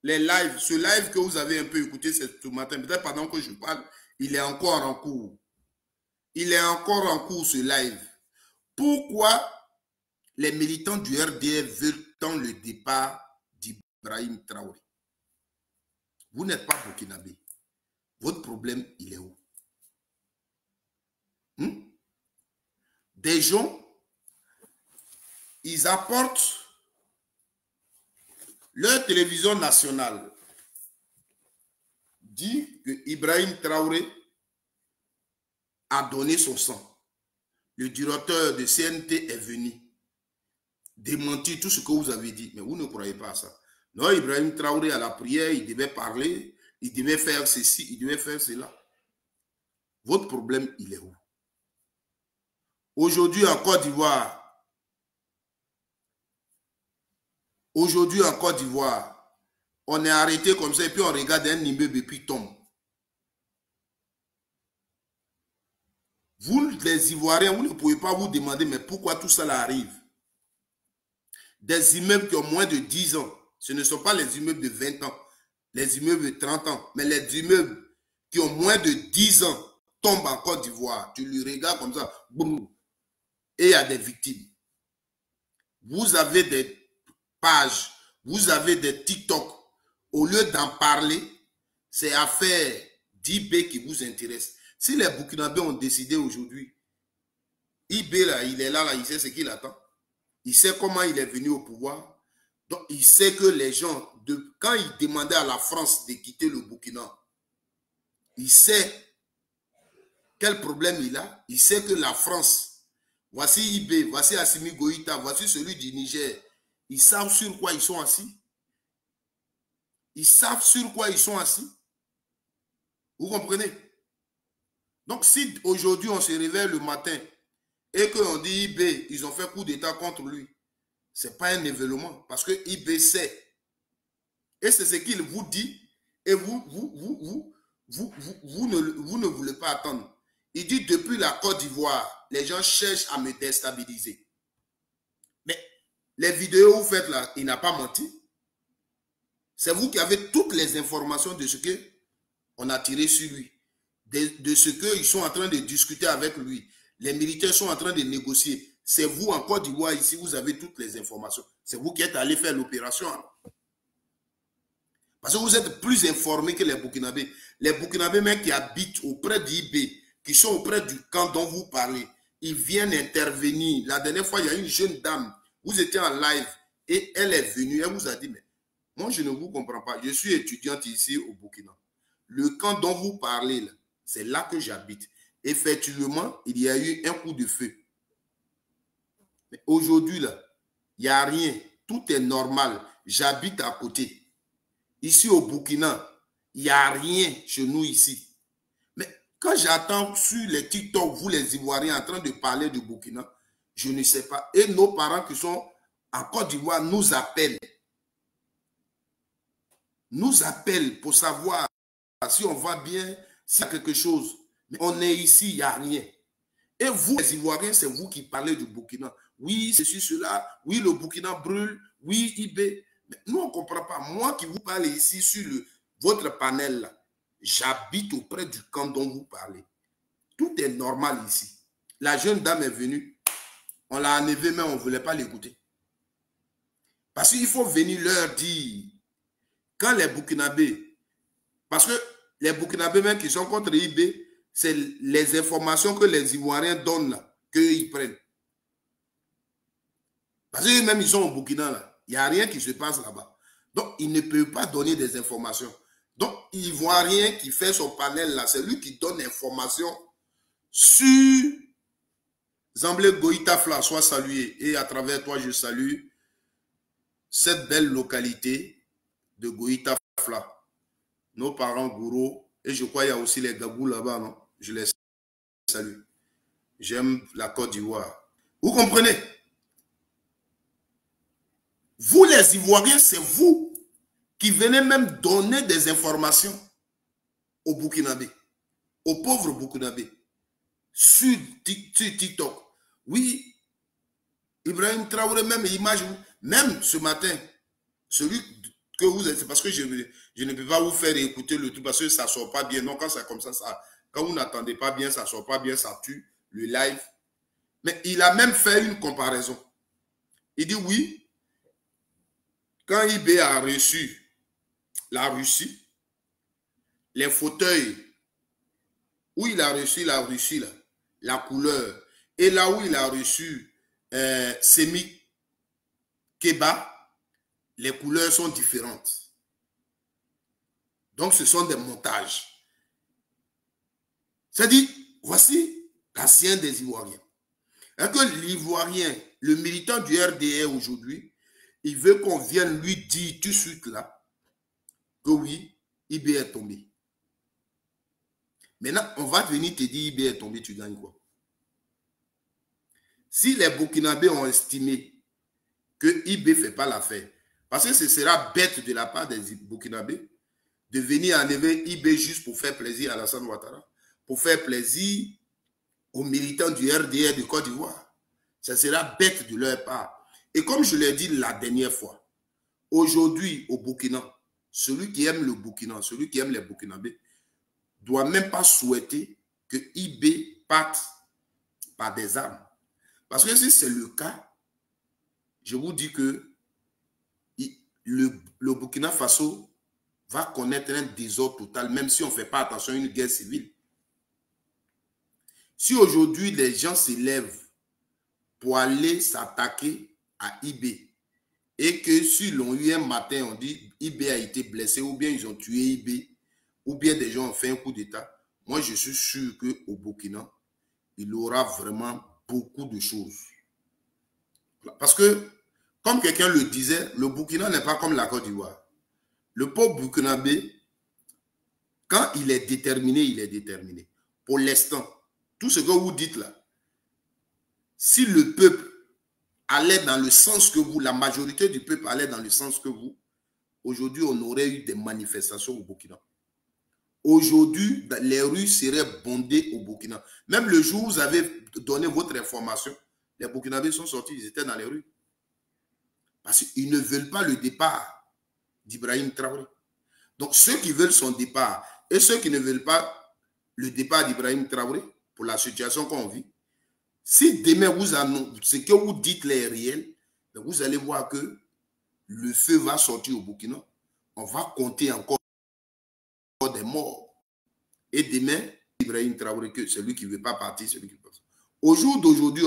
les lives, ce live que vous avez un peu écouté ce matin, peut-être pendant que je parle, il est encore en cours. Il est encore en cours ce live. Pourquoi les militants du RDR veulent tant le départ d'Ibrahim Traoré? Vous n'êtes pas burkinabé. Votre problème, il est où? Des gens, ils apportent leur télévision nationale dit que Ibrahim Traoré a donné son sang. Le directeur de CNT est venu démentir tout ce que vous avez dit. Mais vous ne croyez pas à ça. Non, Ibrahim Traoré à la prière, il devait parler, il devait faire ceci, il devait faire cela. Votre problème, il est où? Aujourd'hui en Côte d'Ivoire, on est arrêté comme ça et puis on regarde un immeuble et puis tombe. Vous, les Ivoiriens, vous ne pouvez pas vous demander mais pourquoi tout ça arrive. Des immeubles qui ont moins de 10 ans, ce ne sont pas les immeubles de 20 ans, les immeubles de 30 ans, mais les immeubles qui ont moins de 10 ans tombent en Côte d'Ivoire. Tu lui regardes comme ça, boum, et il y a des victimes. Vous avez des pages, vous avez des TikTok. Au lieu d'en parler, c'est affaire d'IB qui vous intéresse. Si les Burkinabés ont décidé aujourd'hui, IB là, il est là, il sait ce qu'il attend. Il sait comment il est venu au pouvoir. Donc, il sait que les gens, quand il demandait à la France de quitter le Burkina, il sait quel problème il a. Il sait que la France, voici IB, voici Assimi Goïta, voici celui du Niger. Ils savent sur quoi ils sont assis. Ils savent sur quoi ils sont assis. Vous comprenez? Donc, si aujourd'hui on se réveille le matin et qu'on dit IB, ils ont fait coup d'État contre lui, ce n'est pas un événement parce que IB sait. Et c'est ce qu'il vous dit et vous ne voulez pas attendre. Il dit depuis la Côte d'Ivoire, les gens cherchent à me déstabiliser. Mais les vidéos que vous faites là, il n'a pas menti. C'est vous qui avez toutes les informations de ce qu'on a tiré sur lui, de ce qu'ils sont en train de discuter avec lui. Les militaires sont en train de négocier. C'est vous en Côte d'Ivoire ici, vous avez toutes les informations. C'est vous qui êtes allé faire l'opération. Parce que vous êtes plus informés que les Burkinabés. Les Burkinabés même qui habitent auprès d'IB, qui sont auprès du camp dont vous parlez, ils viennent intervenir. La dernière fois, il y a une jeune dame, vous étiez en live et elle est venue, elle vous a dit, mais moi je ne vous comprends pas, je suis étudiante ici au Burkina. Le camp dont vous parlez, c'est là que j'habite. Effectivement, il y a eu un coup de feu. Mais aujourd'hui, là, il n'y a rien. Tout est normal. J'habite à côté. Ici au Burkina, il n'y a rien chez nous ici. Mais quand j'attends sur les TikTok, vous les Ivoiriens en train de parler du Burkina, je ne sais pas. Et nos parents qui sont en Côte d'Ivoire nous appellent. Nous appellent pour savoir si on va bien, s'il y a quelque chose. Mais on est ici, il n'y a rien. Et vous, les Ivoiriens, c'est vous qui parlez du Burkina. Oui, c'est sur cela. Oui, le Burkina brûle. Oui, IB. Mais nous, on ne comprend pas. Moi qui vous parle ici sur votre panel, j'habite auprès du camp dont vous parlez. Tout est normal ici. La jeune dame est venue. On l'a enlevée, mais on ne voulait pas l'écouter. Parce qu'il faut venir leur dire, quand les Burkinabés, parce que les Burkinabés même qui sont contre IB, c'est les informations que les Ivoiriens donnent là, qu'ils prennent. Parce qu'eux-mêmes, ils sont au Burkina là. Il n'y a rien qui se passe là-bas. Donc, ils ne peuvent pas donner des informations. Donc, Ivoirien qui fait son panel là, c'est lui qui donne l'information sur Zamblé Goïta Fla, soit salué. Et à travers toi, je salue cette belle localité de Goïta Fla. Nos parents gourous. Et je crois qu'il y a aussi les Gabous là-bas, non? Je les salue. J'aime la Côte d'Ivoire. Vous comprenez? Vous, les Ivoiriens, c'est vous qui venez même donner des informations aux Burkinabés, aux pauvres Burkinabés, sur TikTok. Oui, Ibrahim Traoré, même image, même ce matin, celui que vous êtes, c'est parce que je ne peux pas vous faire écouter le tout parce que ça ne sort pas bien. Non, quand c'est comme ça, quand vous n'attendez pas bien, ça ne sort pas bien, ça tue le live. Mais il a même fait une comparaison. Il dit oui, quand IB a reçu la Russie, les fauteuils où il a reçu la Russie, là, la couleur, et là où il a reçu Semi Keba, les couleurs sont différentes. Donc, ce sont des montages. C'est-à-dire, voici l'ancien des Ivoiriens. Et que l'Ivoirien, le militant du RDR aujourd'hui, il veut qu'on vienne lui dire tout de suite là que oui, IB est tombé. Maintenant, on va venir te dire IB est tombé, tu gagnes quoi? Si les Burkinabés ont estimé que IB ne fait pas l'affaire, parce que ce sera bête de la part des Burkinabés de venir enlever IB juste pour faire plaisir à Alassane Ouattara, pour faire plaisir aux militants du RDR de Côte d'Ivoire. Ça sera bête de leur part. Et comme je l'ai dit la dernière fois, aujourd'hui au Burkina, celui qui aime le Burkina, celui qui aime les Burkinabés, ne doit même pas souhaiter que IB parte par des armes. Parce que si c'est le cas, je vous dis que le Burkina Faso va connaître un désordre total, même si on ne fait pas attention à une guerre civile. Si aujourd'hui les gens s'élèvent pour aller s'attaquer à IB et que si l'on eu un matin, on dit IB a été blessé ou bien ils ont tué IB ou bien des gens ont fait un coup d'État, moi je suis sûr qu'au Burkina, il aura vraiment beaucoup de choses. Parce que, comme quelqu'un le disait, le Burkina n'est pas comme la Côte d'Ivoire. Le peuple burkinabé, quand il est déterminé, il est déterminé. Pour l'instant, tout ce que vous dites là, si le peuple allait dans le sens que vous, la majorité du peuple allait dans le sens que vous, aujourd'hui, on aurait eu des manifestations au Burkina. Aujourd'hui, les rues seraient bondées au Burkina. Même le jour où vous avez donné votre information, les Burkinabés sont sortis, ils étaient dans les rues. Parce qu'ils ne veulent pas le départ d'Ibrahim Traoré. Donc, ceux qui veulent son départ et ceux qui ne veulent pas le départ d'Ibrahim Traoré, pour la situation qu'on vit, si demain, ce que vous dites là est réel, vous allez voir que le feu va sortir au Burkina. On va compter encore des morts. Et demain, Ibrahim Traoré, que celui qui ne veut pas partir, celui qui veut partir. Au jour d'aujourd'hui,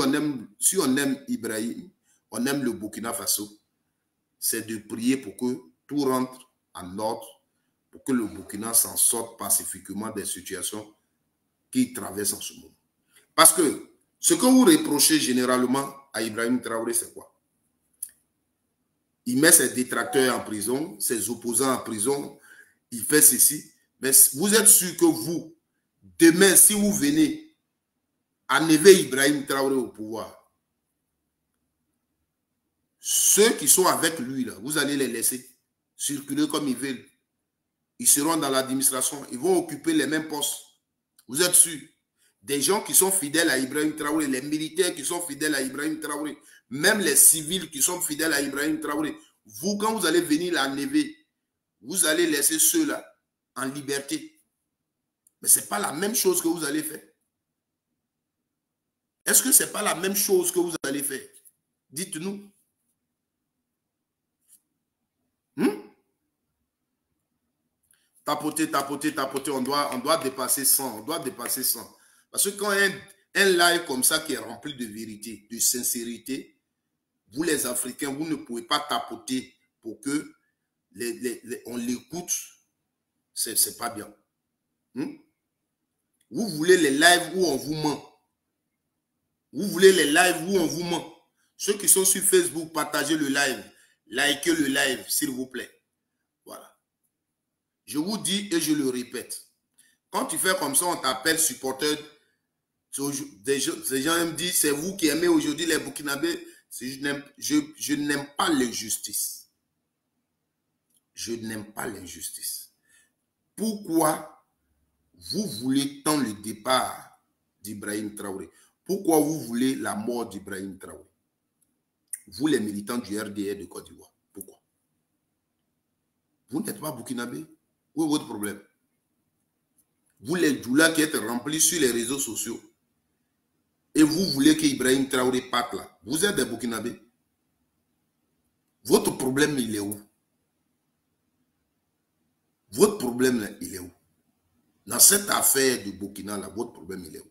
si on aime Ibrahim, on aime le Burkina Faso, c'est de prier pour que tout rentre en ordre, pour que le Burkina s'en sorte pacifiquement des situations qu'il traverse en ce moment. Parce que ce que vous reprochez généralement à Ibrahim Traoré, c'est quoi? Il met ses détracteurs en prison, ses opposants en prison, il fait ceci. Mais vous êtes sûr que vous, demain, si vous venez enlever Ibrahim Traoré au pouvoir, ceux qui sont avec lui, là, vous allez les laisser circuler comme ils veulent. Ils seront dans l'administration, ils vont occuper les mêmes postes. Vous êtes sûr? Des gens qui sont fidèles à Ibrahim Traoré, les militaires qui sont fidèles à Ibrahim Traoré, même les civils qui sont fidèles à Ibrahim Traoré, vous, quand vous allez venir l'enlever, vous allez laisser ceux-là en liberté. Mais ce n'est pas la même chose que vous allez faire. Est-ce que ce n'est pas la même chose que vous allez faire? Dites-nous. Tapoter, tapoter, tapoter, on doit dépasser 100, on doit dépasser 100. Parce que quand un live comme ça qui est rempli de vérité, de sincérité, vous les Africains, vous ne pouvez pas tapoter pour que on l'écoute, c'est pas bien. Vous voulez les lives où on vous ment. Vous voulez les lives où on vous ment. Ceux qui sont sur Facebook, partagez le live. Likez le live, s'il vous plaît. Voilà. Je vous dis et je le répète. Quand tu fais comme ça, on t'appelle supporter. Des gens me disent, c'est vous qui aimez aujourd'hui les Burkinabés. Je n'aime pas l'injustice. Je n'aime pas l'injustice. Pourquoi vous voulez tant le départ d'Ibrahim Traoré? Pourquoi vous voulez la mort d'Ibrahim Traoré? Vous, les militants du RDR de Côte d'Ivoire. Pourquoi? Vous n'êtes pas burkinabé? Où est votre problème? Vous, les Djoula qui êtes remplis sur les réseaux sociaux, et vous voulez qu'Ibrahim Traoré parte là. Vous êtes des burkinabés. Votre problème, il est où? Votre problème, là, il est où? Dans cette affaire du Burkina, là, votre problème, il est où?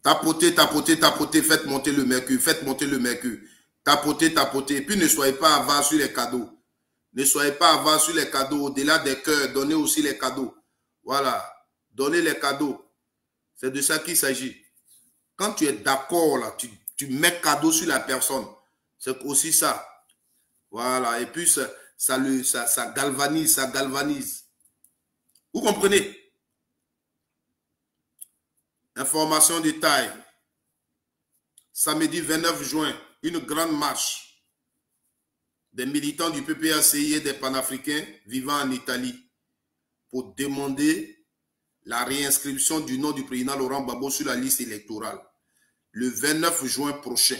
Tapotez, tapotez, tapotez, faites monter le mercure, faites monter le mercure. Tapotez, tapotez. Et puis ne soyez pas avare sur les cadeaux. Ne soyez pas avare sur les cadeaux. Au-delà des cœurs, donnez aussi les cadeaux. Voilà. Donnez les cadeaux. C'est de ça qu'il s'agit. Quand tu es d'accord, là, tu mets cadeau sur la personne. C'est aussi ça. Voilà. Et puis, ça galvanise, ça galvanise. Vous comprenez? Information détail. Samedi 29 juin, une grande marche des militants du PPACI et des panafricains vivant en Italie pour demander la réinscription du nom du président Laurent Gbagbo sur la liste électorale. Le 29 juin prochain,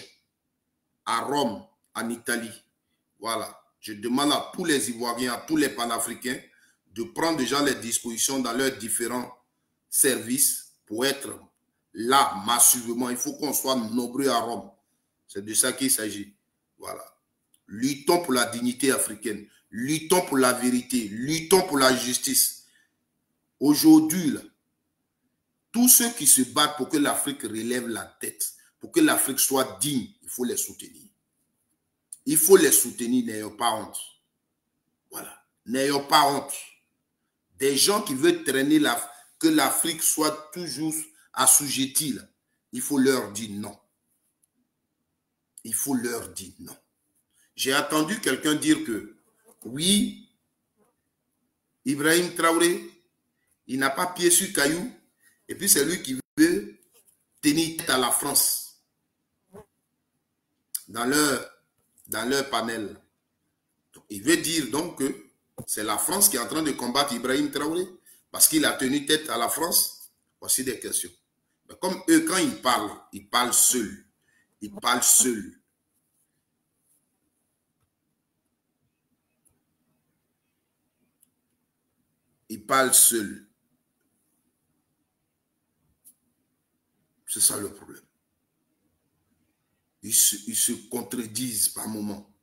à Rome, en Italie. Voilà. Je demande à tous les Ivoiriens, à tous les panafricains de prendre déjà les dispositions dans leurs différents services pour être là massivement. Il faut qu'on soit nombreux à Rome. C'est de ça qu'il s'agit. Voilà. Luttons pour la dignité africaine. Luttons pour la vérité. Luttons pour la justice. Aujourd'hui, tous ceux qui se battent pour que l'Afrique relève la tête, pour que l'Afrique soit digne, il faut les soutenir. Il faut les soutenir, n'ayons pas honte. Voilà. N'ayons pas honte. Des gens qui veulent traîner que l'Afrique soit toujours assujettie, il faut leur dire non. Il faut leur dire non. J'ai entendu quelqu'un dire que, oui, Ibrahim Traoré, il n'a pas pied sur caillou, et puis c'est lui qui veut tenir tête à la France dans leur panel. Donc, il veut dire donc que c'est la France qui est en train de combattre Ibrahim Traoré parce qu'il a tenu tête à la France. Voici des questions. Mais comme eux, quand ils parlent seuls. Ils parlent seuls. Ils parlent seuls. C'est ça le problème. Ils se contredisent par moments.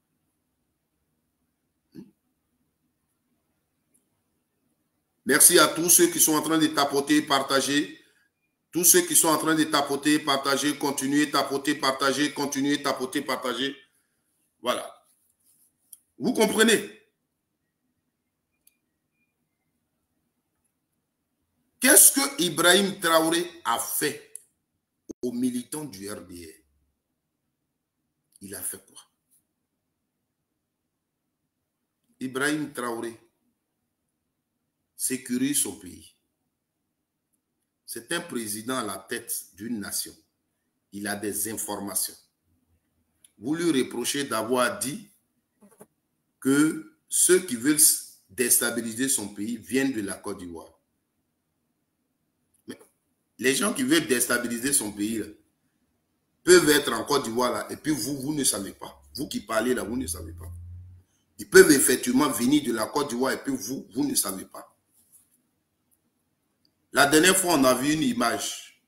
Merci à tous ceux qui sont en train de tapoter, partager. Tous ceux qui sont en train de tapoter, partager, continuer, tapoter, partager, continuer, tapoter, partager. Voilà. Vous comprenez? Qu'est-ce que Ibrahim Traoré a fait aux militants du RDR? Il a fait quoi? Ibrahim Traoré sécurise son pays. C'est un président à la tête d'une nation. Il a des informations. Vous lui reprochez d'avoir dit que ceux qui veulent déstabiliser son pays viennent de la Côte d'Ivoire. Mais les gens qui veulent déstabiliser son pays là, peuvent être en Côte d'Ivoire là, et puis vous ne savez pas. Vous qui parlez là, vous ne savez pas. Ils peuvent effectivement venir de la Côte d'Ivoire et puis vous ne savez pas. La dernière fois, on a vu une image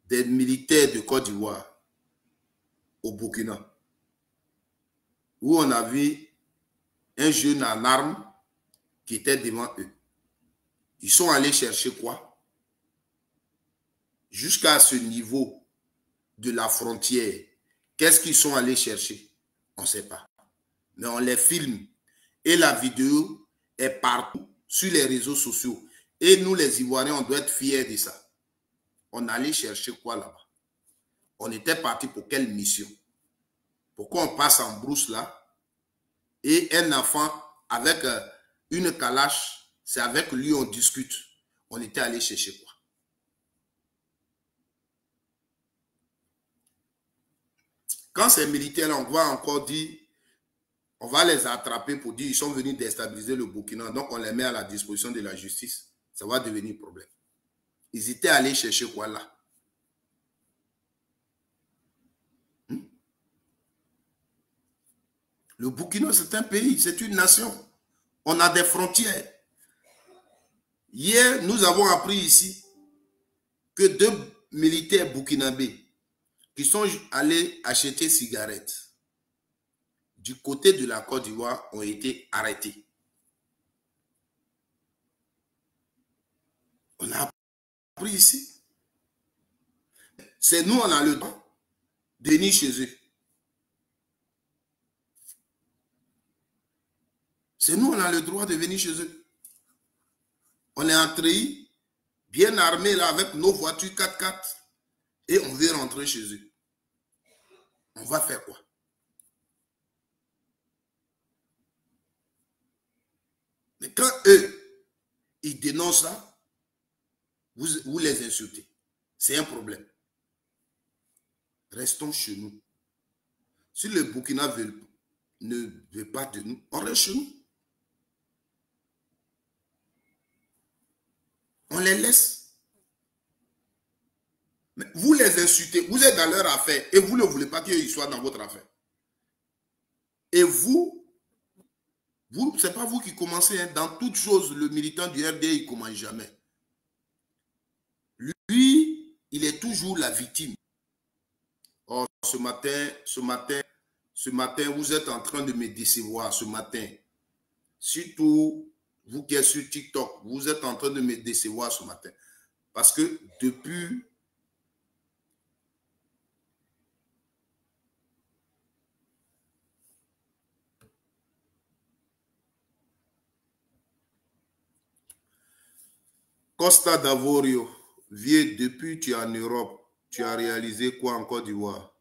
des militaires de Côte d'Ivoire au Burkina, où on a vu un jeune en armes qui était devant eux. Ils sont allés chercher quoi? Jusqu'à ce niveau de la frontière, qu'est-ce qu'ils sont allés chercher? On ne sait pas. Mais on les filme et la vidéo est partout sur les réseaux sociaux. Et nous, les Ivoiriens, on doit être fiers de ça. On allait chercher quoi là-bas? On était parti pour quelle mission? Pourquoi on passe en brousse là? Et un enfant avec une calache, c'est avec lui on discute. On était allé chercher quoi? Quand ces militaires-là, on va encore dire, on va les attraper pour dire ils sont venus déstabiliser le Burkina, donc on les met à la disposition de la justice. Ça va devenir problème. Ils étaient allés chercher quoi là? Le Burkina, c'est un pays, c'est une nation. On a des frontières. Hier, nous avons appris ici que 2 militaires burkinabés qui sont allés acheter cigarettes du côté de la Côte d'Ivoire ont été arrêtés. On a appris ici. C'est nous, on a le droit de venir chez eux. C'est nous, on a le droit de venir chez eux. On est entré bien armés là avec nos voitures 4x4 et on veut rentrer chez eux. On va faire quoi? Mais quand eux, ils dénoncent ça, vous les insultez. C'est un problème. Restons chez nous. Si le Burkina ne veut pas de nous, on reste chez nous. On les laisse. Mais vous les insultez, vous êtes dans leur affaire et vous ne voulez pas qu'ils soient dans votre affaire. Et vous, ce n'est pas vous qui commencez. Hein. Dans toute chose, le militant du RDA, il ne commence jamais. Lui, il est toujours la victime. Or, ce matin, vous êtes en train de me décevoir. Ce matin, surtout vous qui êtes sur TikTok, vous êtes en train de me décevoir ce matin. Parce que depuis... Costa d'Avorio, vieux, depuis tu es en Europe, tu as réalisé quoi en Côte d'Ivoire?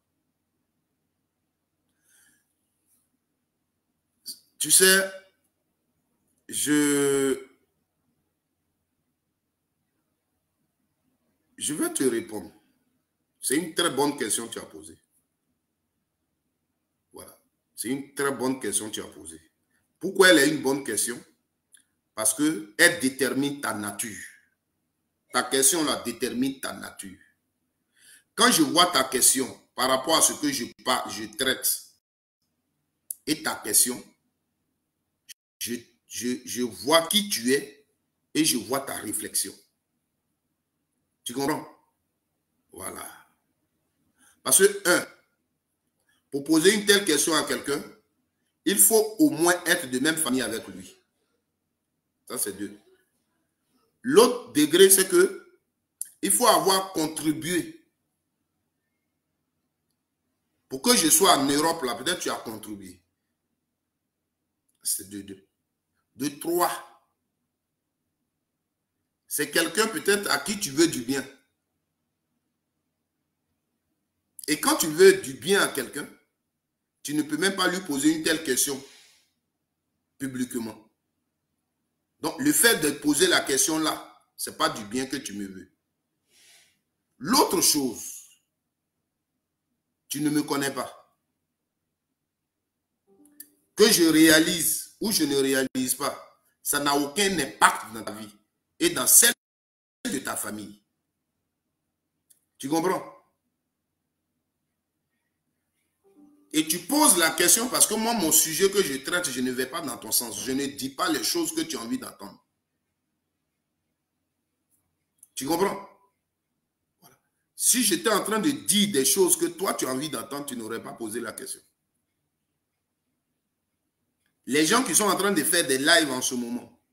Tu sais, je vais te répondre. C'est une très bonne question que tu as posée. Voilà. C'est une très bonne question que tu as posée. Pourquoi elle est une bonne question? Parce qu'elle détermine ta nature. Ta question là détermine ta nature. Quand je vois ta question par rapport à ce que je traite et ta question, je vois qui tu es et je vois ta réflexion. Tu comprends? Voilà. Parce que, pour poser une telle question à quelqu'un, il faut au moins être de même famille avec lui. Ça, c'est 2. L'autre degré, c'est que il faut avoir contribué. Pour que je sois en Europe, là, peut-être tu as contribué. C'est 2. De 3. C'est quelqu'un peut-être à qui tu veux du bien. Et quand tu veux du bien à quelqu'un, tu ne peux même pas lui poser une telle question publiquement. Donc, le fait de poser la question là, ce n'est pas du bien que tu me veux. L'autre chose, tu ne me connais pas. Que je réalise ou je ne réalise pas, ça n'a aucun impact dans ta vie et dans celle de ta famille. Tu comprends? Et tu poses la question parce que moi, mon sujet que je traite, je ne vais pas dans ton sens. Je ne dis pas les choses que tu as envie d'entendre. Tu comprends? Voilà. Si j'étais en train de dire des choses que toi, tu as envie d'entendre, tu n'aurais pas posé la question. Les gens qui sont en train de faire des lives en ce moment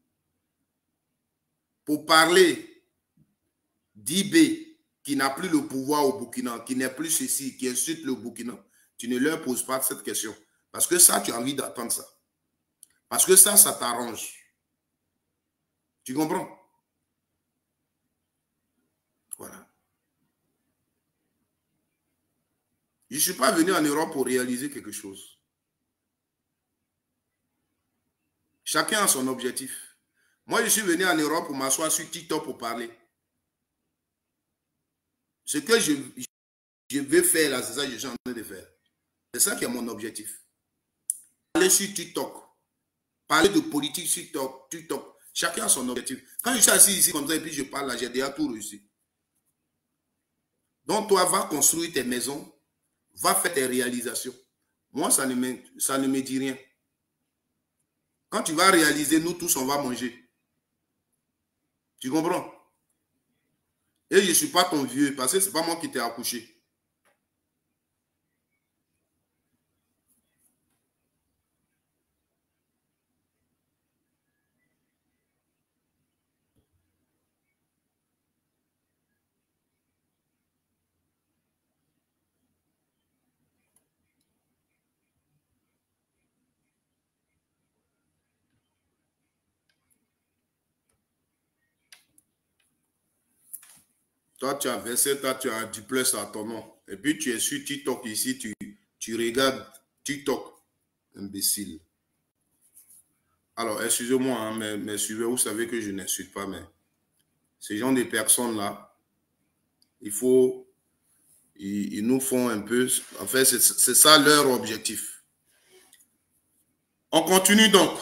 pour parler d'IB qui n'a plus le pouvoir au Burkina, qui n'est plus ceci, qui insulte le Burkina, tu ne leur poses pas cette question. Parce que ça, tu as envie d'entendre ça. Parce que ça t'arrange. Tu comprends? Voilà. Je ne suis pas venu en Europe pour réaliser quelque chose. Chacun a son objectif. Moi, je suis venu en Europe pour m'asseoir sur TikTok pour parler. Ce que je veux faire là, c'est ça que je suis en train de faire. C'est ça qui est mon objectif. Parler sur TikTok. Parler de politique sur TikTok. Chacun a son objectif. Quand je suis assis ici comme ça et puis je parle là, j'ai déjà tout réussi. Donc toi, va construire tes maisons, va faire tes réalisations. Moi, ça ne me dit rien. Quand tu vas réaliser, nous tous, on va manger. Tu comprends? Et je ne suis pas ton vieux, parce que ce n'est pas moi qui t'ai accouché. Toi, tu as versé, toi, tu as du plus à ton nom. Et puis, tu es sur TikTok ici, tu regardes TikTok. Imbécile. Alors, excusez-moi, hein, mais suivez, vous savez que je n'insulte pas, mais ces gens de personnes-là, ils nous font un peu... En fait, c'est ça leur objectif. On continue donc.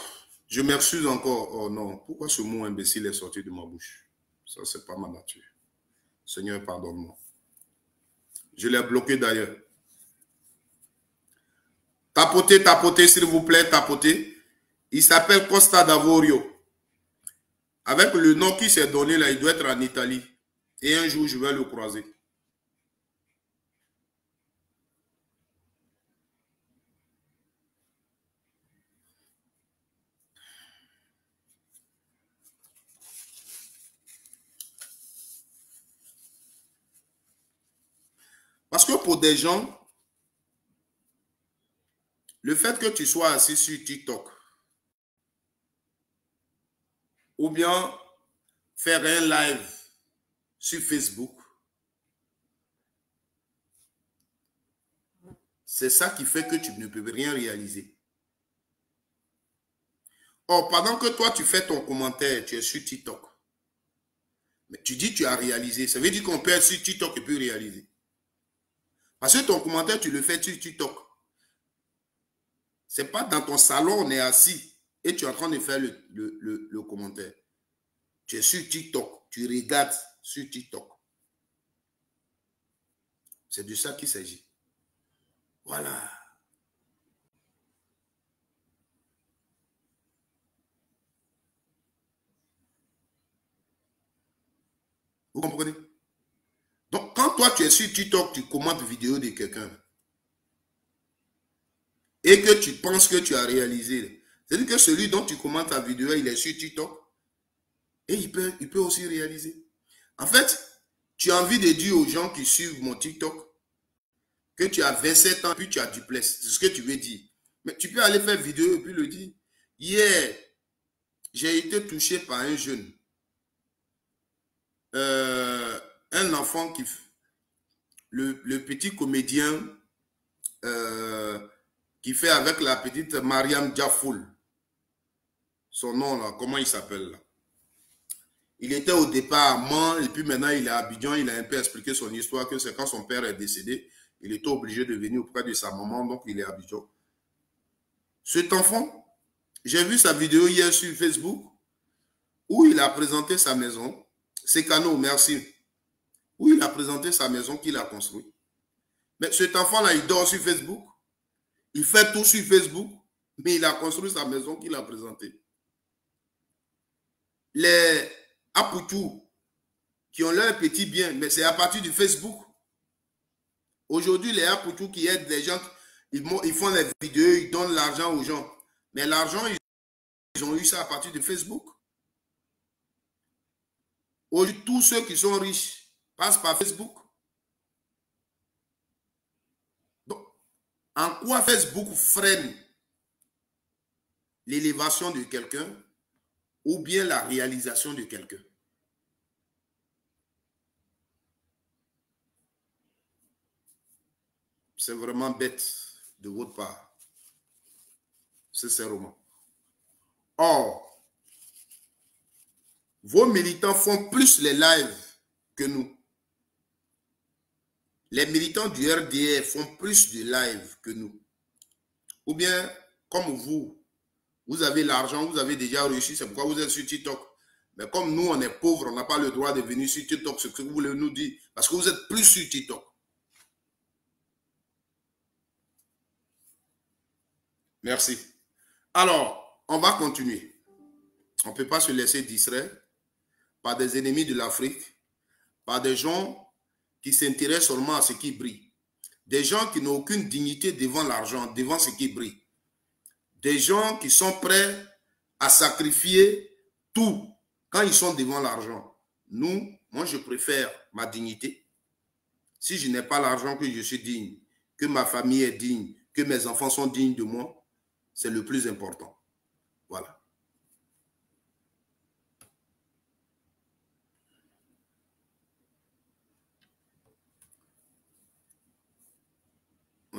Je m'excuse encore. Oh non, pourquoi ce mot imbécile est sorti de ma bouche? Ça, c'est pas ma nature. Seigneur, pardonne-moi. Je l'ai bloqué d'ailleurs. Tapotez, tapotez, s'il vous plaît, tapotez. Il s'appelle Costa d'Avorio. Avec le nom qui s'est donné là, il doit être en Italie. Et un jour, je vais le croiser. Parce que pour des gens, le fait que tu sois assis sur TikTok ou bien faire un live sur Facebook, c'est ça qui fait que tu ne peux rien réaliser. Or, pendant que toi, tu fais ton commentaire, tu es sur TikTok. Mais tu dis que tu as réalisé. Ça veut dire qu'on peut être sur TikTok et peut réaliser. Parce que ton commentaire, tu le fais sur TikTok. Ce n'est pas dans ton salon, on est assis et tu es en train de faire le commentaire. Tu es sur TikTok. Tu regardes sur TikTok. C'est de ça qu'il s'agit. Voilà. Vous comprenez? Donc, quand toi, tu es sur TikTok, tu commentes vidéo de quelqu'un et que tu penses que tu as réalisé, c'est-à-dire que celui dont tu commentes ta vidéo, il est sur TikTok et il peut aussi réaliser. En fait, tu as envie de dire aux gens qui suivent mon TikTok que tu as 27 ans puis tu as duplex. C'est ce que tu veux dire. Mais tu peux aller faire vidéo et puis le dire. Hier, j'ai été touché par un jeune. Un enfant qui... Le petit comédien qui fait avec la petite Mariam Diafoul. Son nom là, comment il s'appelle là? Il était au départ à Mans et puis maintenant il est à Abidjan. Il a un peu expliqué son histoire que c'est quand son père est décédé, il était obligé de venir auprès de sa maman, donc il est à Abidjan. Cet enfant, j'ai vu sa vidéo hier sur Facebook où il a présenté sa maison. C'est Cano, merci. Où il a présenté sa maison qu'il a construite. Mais cet enfant-là, il dort sur Facebook. Il fait tout sur Facebook, mais il a construit sa maison qu'il a présentée. Les Apoutou qui ont leur petit bien, mais c'est à partir du Facebook. Aujourd'hui, les Apoutou qui aident les gens, ils font les vidéos, ils donnent l'argent aux gens. Mais l'argent, ils ont eu ça à partir de Facebook. Aujourd'hui, tous ceux qui sont riches passent par Facebook. Donc, en quoi Facebook freine l'élévation de quelqu'un ou bien la réalisation de quelqu'un? C'est vraiment bête de votre part. Sincèrement. Or, vos militants font plus les lives que nous. Les militants du RDR font plus de lives que nous. Ou bien, comme vous, vous avez l'argent, vous avez déjà réussi, c'est pourquoi vous êtes sur TikTok. Mais comme nous, on est pauvres, on n'a pas le droit de venir sur TikTok, ce que vous voulez nous dire, parce que vous êtes plus sur TikTok. Merci. Alors, on va continuer. On ne peut pas se laisser distraire par des ennemis de l'Afrique, par des gens qui s'intéressent seulement à ce qui brille. Des gens qui n'ont aucune dignité devant l'argent, devant ce qui brille. Des gens qui sont prêts à sacrifier tout quand ils sont devant l'argent. Nous, moi, je préfère ma dignité. Si je n'ai pas l'argent, que je suis digne, que ma famille est digne, que mes enfants sont dignes de moi, c'est le plus important. Voilà.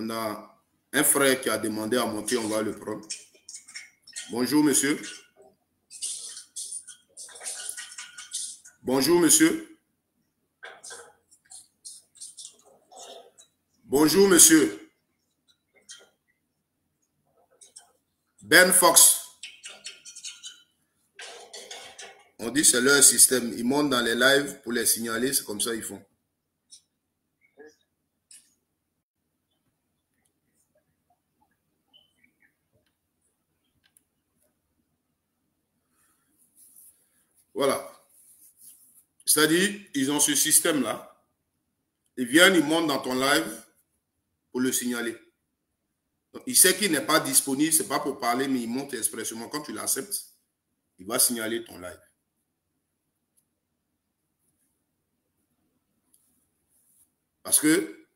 On a un frère qui a demandé à monter, on va le prendre. Bonjour, monsieur. Bonjour, monsieur. Bonjour, monsieur. Ben Fox. On dit que c'est leur système. Ils montent dans les lives pour les signaler, c'est comme ça qu'ils font. Voilà. C'est-à-dire, ils ont ce système-là. Ils viennent, ils montent dans ton live pour le signaler. Donc, il sait qu'il n'est pas disponible, ce n'est pas pour parler, mais il monte expressément. Quand tu l'acceptes, il va signaler ton live. Parce que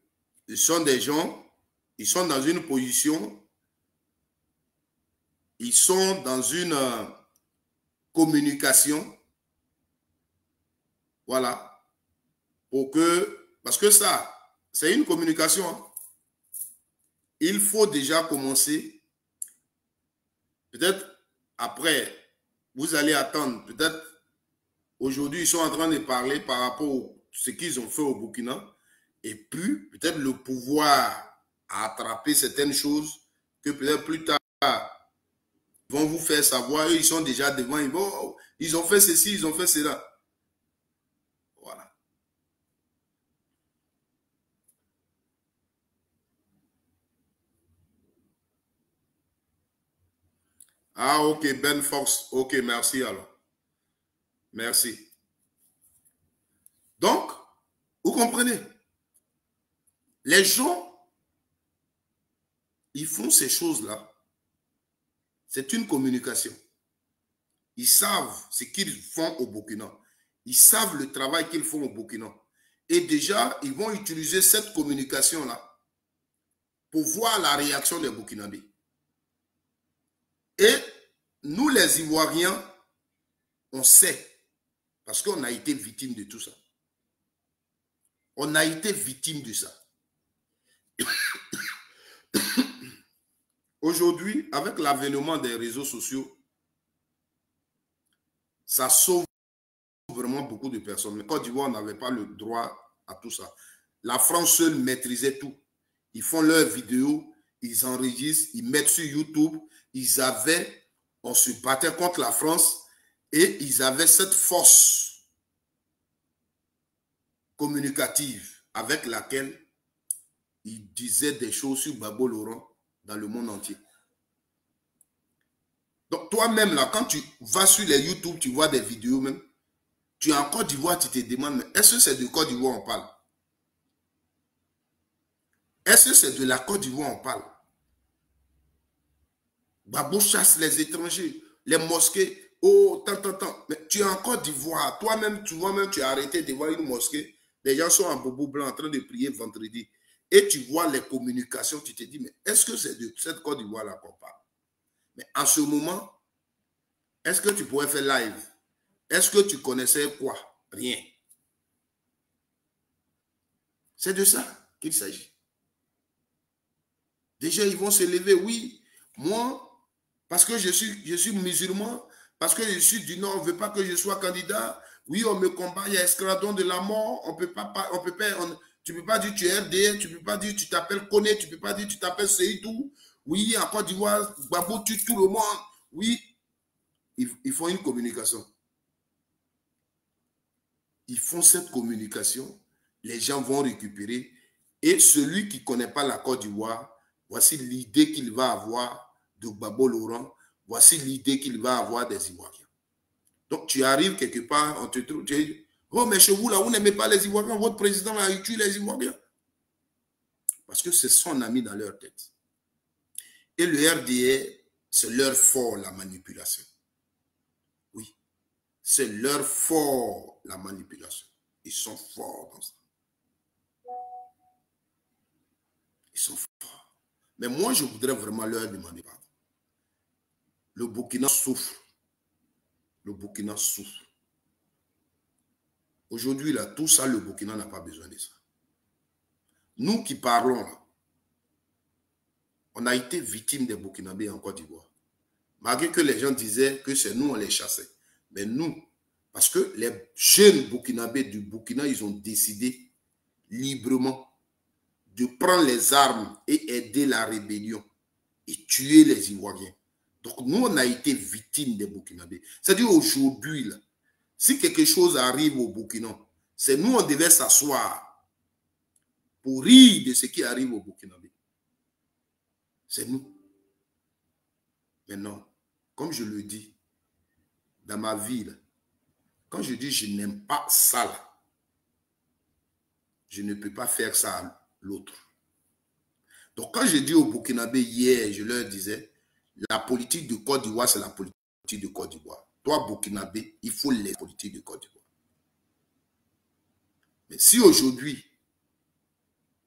ils sont des gens, ils sont dans une position, ils sont dans une communication. Voilà. Parce que ça, c'est une communication. Hein. Il faut déjà commencer. Peut-être après, vous allez attendre. Peut-être aujourd'hui, ils sont en train de parler par rapport à ce qu'ils ont fait au Burkina. Et puis, peut-être le pouvoir a attrapé certaines choses que peut-être plus tard, ils vont vous faire savoir. Eux, ils sont déjà devant. Ils ont fait ceci, ils ont fait cela. Voilà. Ah, ok, Ben Fox. Ok, merci alors. Merci. Donc, vous comprenez? Les gens, ils font ces choses-là. C'est une communication. Ils savent ce qu'ils font au Burkina. Ils savent le travail qu'ils font au Burkina. Et déjà, ils vont utiliser cette communication-là pour voir la réaction des Burkinabés. Et nous, les Ivoiriens, on sait, parce qu'on a été victime de tout ça. On a été victime de ça. Aujourd'hui, avec l'avènement des réseaux sociaux, ça sauve vraiment beaucoup de personnes. Mais Côte d'Ivoire n'avait pas le droit à tout ça. La France seule maîtrisait tout. Ils font leurs vidéos, ils enregistrent, ils mettent sur YouTube. On se battait contre la France et ils avaient cette force communicative avec laquelle ils disaient des choses sur Gbagbo Laurent dans le monde entier. Donc toi-même, là, quand tu vas sur les YouTube, tu vois des vidéos même, tu es en Côte d'Ivoire, tu te demandes, mais est-ce que c'est de Côte d'Ivoire on parle? Est-ce que c'est de la Côte d'Ivoire on parle? Gbagbo chasse les étrangers, les mosquées, oh, tant. Mais tu es en Côte d'Ivoire, toi-même, tu vois même, tu as arrêté de voir une mosquée, les gens sont en bobo blanc en train de prier vendredi, et tu vois les communications, tu te dis, mais est-ce que c'est de cette Côte d'Ivoire-là qu'on parle? Mais en ce moment, est-ce que tu pourrais faire live? Est-ce que tu connaissais quoi? Rien. C'est de ça qu'il s'agit. Déjà, ils vont se lever, oui. Moi, parce que je suis musulman, parce que je suis du Nord, on ne veut pas que je sois candidat. Oui, on me combat, il y a escadron de la mort. Tu ne peux pas dire tu es RDN, tu ne peux pas dire tu t'appelles Koné, tu ne peux pas dire tu t'appelles Seydou. Oui, en Côte d'Ivoire, Gbagbo tue tout le monde. Oui, ils font une communication. Ils font cette communication, les gens vont récupérer. Et celui qui ne connaît pas la Côte d'Ivoire, voici l'idée qu'il va avoir de Gbagbo Laurent, voici l'idée qu'il va avoir des Ivoiriens. Donc tu arrives quelque part, on te trouve, tu dis, oh mais chez vous là, vous n'aimez pas les Ivoiriens, votre président là, il tue les Ivoiriens. Parce que c'est son ami dans leur tête. Et le RDA, c'est leur fort, la manipulation. Oui, c'est leur fort, la manipulation. Ils sont forts dans ça. Ils sont forts. Mais moi, je voudrais vraiment leur demander pardon. Le Burkina souffre. Le Burkina souffre. Aujourd'hui, là, tout ça, le Burkina n'a pas besoin de ça. Nous qui parlons, là, on a été victimes des Burkinabés en Côte d'Ivoire. Malgré que les gens disaient que c'est nous, on les chassait. Mais nous, parce que les jeunes Burkinabés du Burkina, ils ont décidé librement de prendre les armes et aider la rébellion et tuer les Ivoiriens. Donc, nous, on a été victimes des Burkinabés. C'est-à-dire aujourd'hui, là, si quelque chose arrive au Burkina, c'est nous, on devait s'asseoir pour rire de ce qui arrive au Burkinabé. C'est nous. Mais non, comme je le dis, dans ma vie, là, Quand je dis je n'aime pas ça, là, je ne peux pas faire ça à l'autre. Donc, quand je dis aux Burkinabés hier, je leur disais, la politique de Côte d'Ivoire, c'est la politique de Côte d'Ivoire. Toi, Burkinabé, il faut les politiques de Côte d'Ivoire. Mais si aujourd'hui,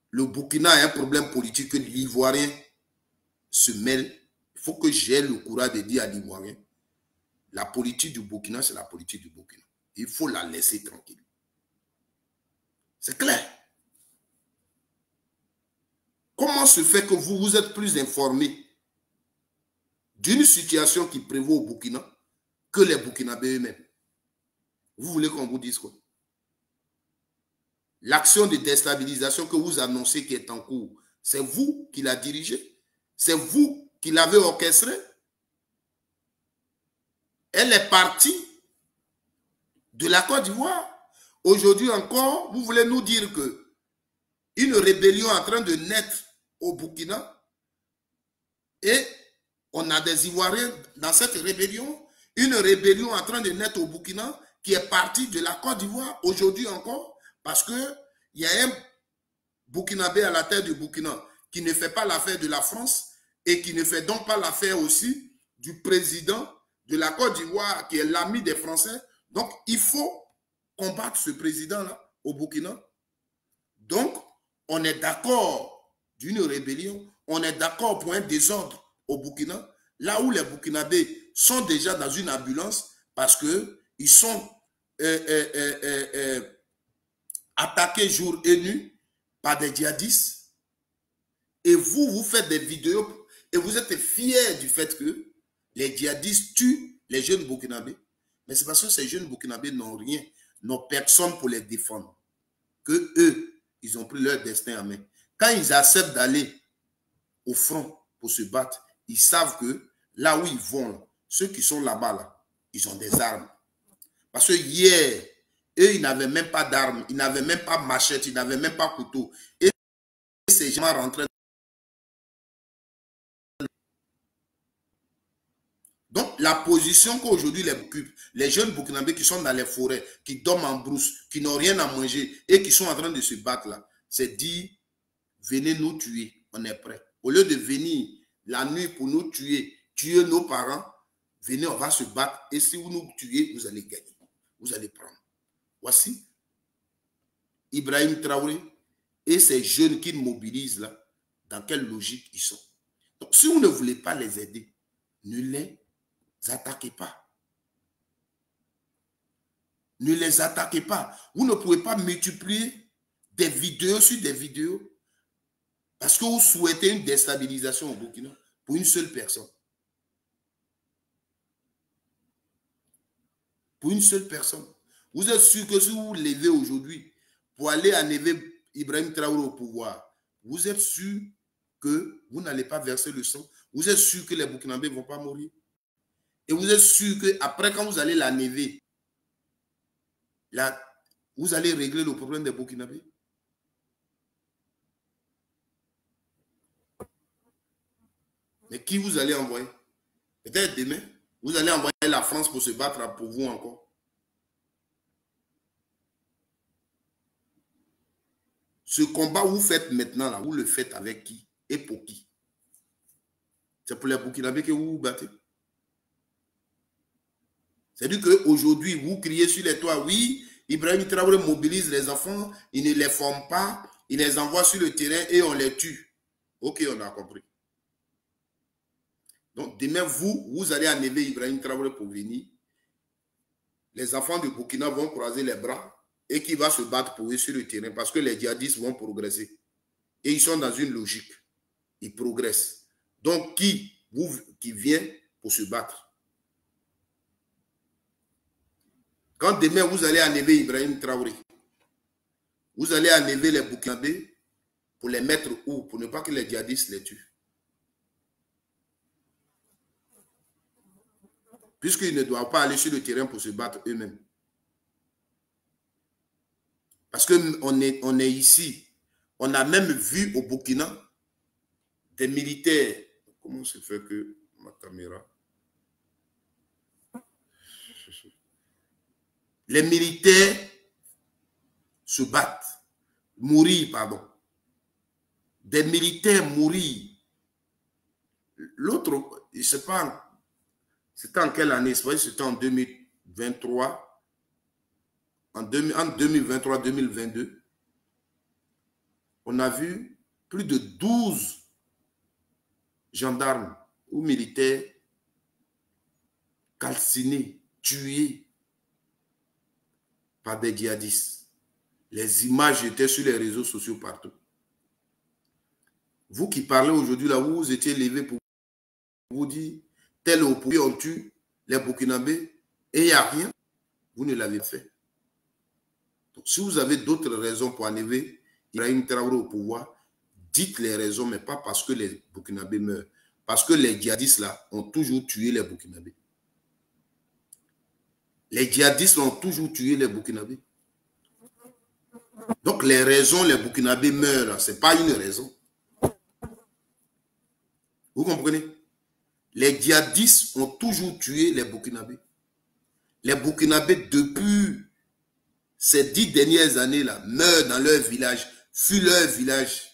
le Burkina a un problème politique que l'Ivoirien se mêle, il faut que j'ai le courage de dire à l'Ivoirien, la politique du Burkina, c'est la politique du Burkina. Il faut la laisser tranquille. C'est clair. Comment se fait que vous êtes plus informés d'une situation qui prévaut au Burkina que les Burkinabés eux-mêmes? Vous voulez qu'on vous dise quoi? L'action de déstabilisation que vous annoncez qui est en cours, c'est vous qui la dirigez? C'est vous qui l'avez orchestrée? Elle est partie de la Côte d'Ivoire. Aujourd'hui encore, vous voulez nous dire que une rébellion est en train de naître au Burkina et on a des Ivoiriens dans cette rébellion. Une rébellion en train de naître au Burkina qui est partie de la Côte d'Ivoire aujourd'hui encore parce qu'il y a un Burkinabé à la tête du Burkina qui ne fait pas l'affaire de la France et qui ne fait donc pas l'affaire aussi du président de la Côte d'Ivoire qui est l'ami des Français. Donc, il faut combattre ce président-là au Burkina. Donc, on est d'accord d'une rébellion, on est d'accord pour un désordre au Burkina, là où les Burkinabés sont déjà dans une ambulance parce qu'ils sont attaqués jour et nuit par des djihadistes. Et vous faites des vidéos et vous êtes fiers du fait que les djihadistes tuent les jeunes Burkinabés. Mais c'est parce que ces jeunes Burkinabés n'ont rien, n'ont personne pour les défendre. Que eux, ils ont pris leur destin en main. Quand ils acceptent d'aller au front pour se battre, ils savent que là où ils vont, là, ceux qui sont là-bas, là, ils ont des armes. Parce que hier, eux, ils n'avaient même pas d'armes, ils n'avaient même pas machette, ils n'avaient même pas couteau. Et ces gens rentraient. Donc, la position qu'aujourd'hui les jeunes Burkinabés qui sont dans les forêts, qui dorment en brousse, qui n'ont rien à manger et qui sont en train de se battre là, c'est dire, venez nous tuer, on est prêt. Au lieu de venir la nuit pour nous tuer, tuer nos parents, venez, on va se battre et si vous nous tuez, vous allez gagner, vous allez prendre. Voici Ibrahim Traoré et ces jeunes qui mobilisent là, dans quelle logique ils sont. Donc, si vous ne voulez pas les aider, ne les attaquez pas. Ne les attaquez pas. Vous ne pouvez pas multiplier des vidéos sur des vidéos parce que vous souhaitez une déstabilisation au Burkina pour une seule personne. Pour une seule personne. Vous êtes sûr que si vous vous levez aujourd'hui pour aller enlever Ibrahim Traoré au pouvoir, vous êtes sûr que vous n'allez pas verser le sang? Vous êtes sûr que les Burkinabés ne vont pas mourir? Et vous êtes sûr qu'après, quand vous allez l'enlever, vous allez régler le problème des Burkinabés? Mais qui vous allez envoyer? Peut-être demain, vous allez envoyer la France pour se battre pour vous encore. Ce combat que vous faites maintenant, là, vous le faites avec qui et pour qui? C'est pour les Burkinabés que vous vous battez. C'est-à-dire qu'aujourd'hui, vous criez sur les toits, oui, Ibrahim Traoré mobilise les enfants, il ne les forme pas, il les envoie sur le terrain et on les tue. Ok, on a compris. Donc, demain, vous allez enlever Ibrahim Traoré pour venir. Les enfants de Burkina vont croiser les bras et qui va se battre pour eux sur le terrain parce que les djihadistes vont progresser. Et ils sont dans une logique. Ils progressent. Donc, qui vient pour se battre? Quand demain, vous allez enlever Ibrahim Traoré, vous allez enlever les Burkinabés pour les mettre où? Pour ne pas que les djihadistes les tuent. Puisqu'ils ne doivent pas aller sur le terrain pour se battre eux-mêmes. Parce qu'on est ici. On a même vu au Burkina des militaires. Comment se fait que ma caméra... Les militaires se battent. Mourir, pardon. Des militaires mourir. L'autre, je ne sais pas, c'était en quelle année? C'était en 2023. En 2023-2022. On a vu plus de 12 gendarmes ou militaires calcinés, tués par des djihadistes. Les images étaient sur les réseaux sociaux partout. Vous qui parlez aujourd'hui là, vous étiez levé pour vous dire tel opposé on tue les Burkinabés et il n'y a rien. Vous ne l'avez pas fait. Donc, si vous avez d'autres raisons pour enlever Ibrahim Traoré au pouvoir, dites les raisons, mais pas parce que les Burkinabés meurent. Parce que les djihadistes là ont toujours tué les Burkinabés. Les djihadistes ont toujours tué les Burkinabés. Donc les raisons, les Burkinabés meurent, ce n'est pas une raison. Vous comprenez? Les djihadistes ont toujours tué les Burkinabés. Les Burkinabés, depuis ces 10 dernières années-là, meurent dans leur village, fuient leur village.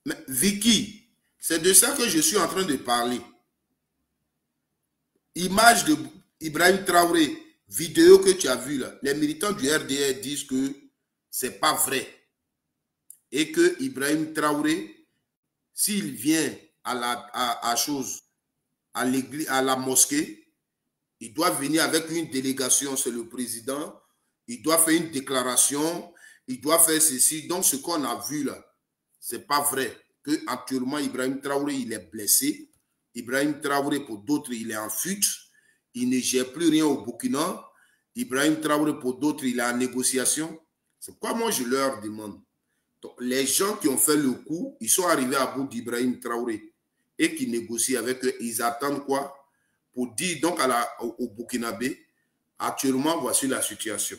Mais Vicky, c'est de ça que je suis en train de parler. Image de Ibrahim Traoré, vidéo que tu as vue là, les militants du RDR disent que c'est pas vrai. Et que Ibrahim Traoré, s'il vient à l'église, à la mosquée, il doit venir avec une délégation, c'est le président, il doit faire une déclaration, il doit faire ceci. Donc ce qu'on a vu là, c'est pas vrai. Que actuellement Ibrahim Traoré, il est blessé. Ibrahim Traoré, pour d'autres, il est en fuite. Il ne gère plus rien au Burkina. Ibrahim Traoré, pour d'autres, il est en négociation. C'est quoi moi je leur demande? Donc, les gens qui ont fait le coup, ils sont arrivés à bout d'Ibrahim Traoré et qui négocient avec eux. Ils attendent quoi? Pour dire donc au Burkinabé, actuellement, voici la situation.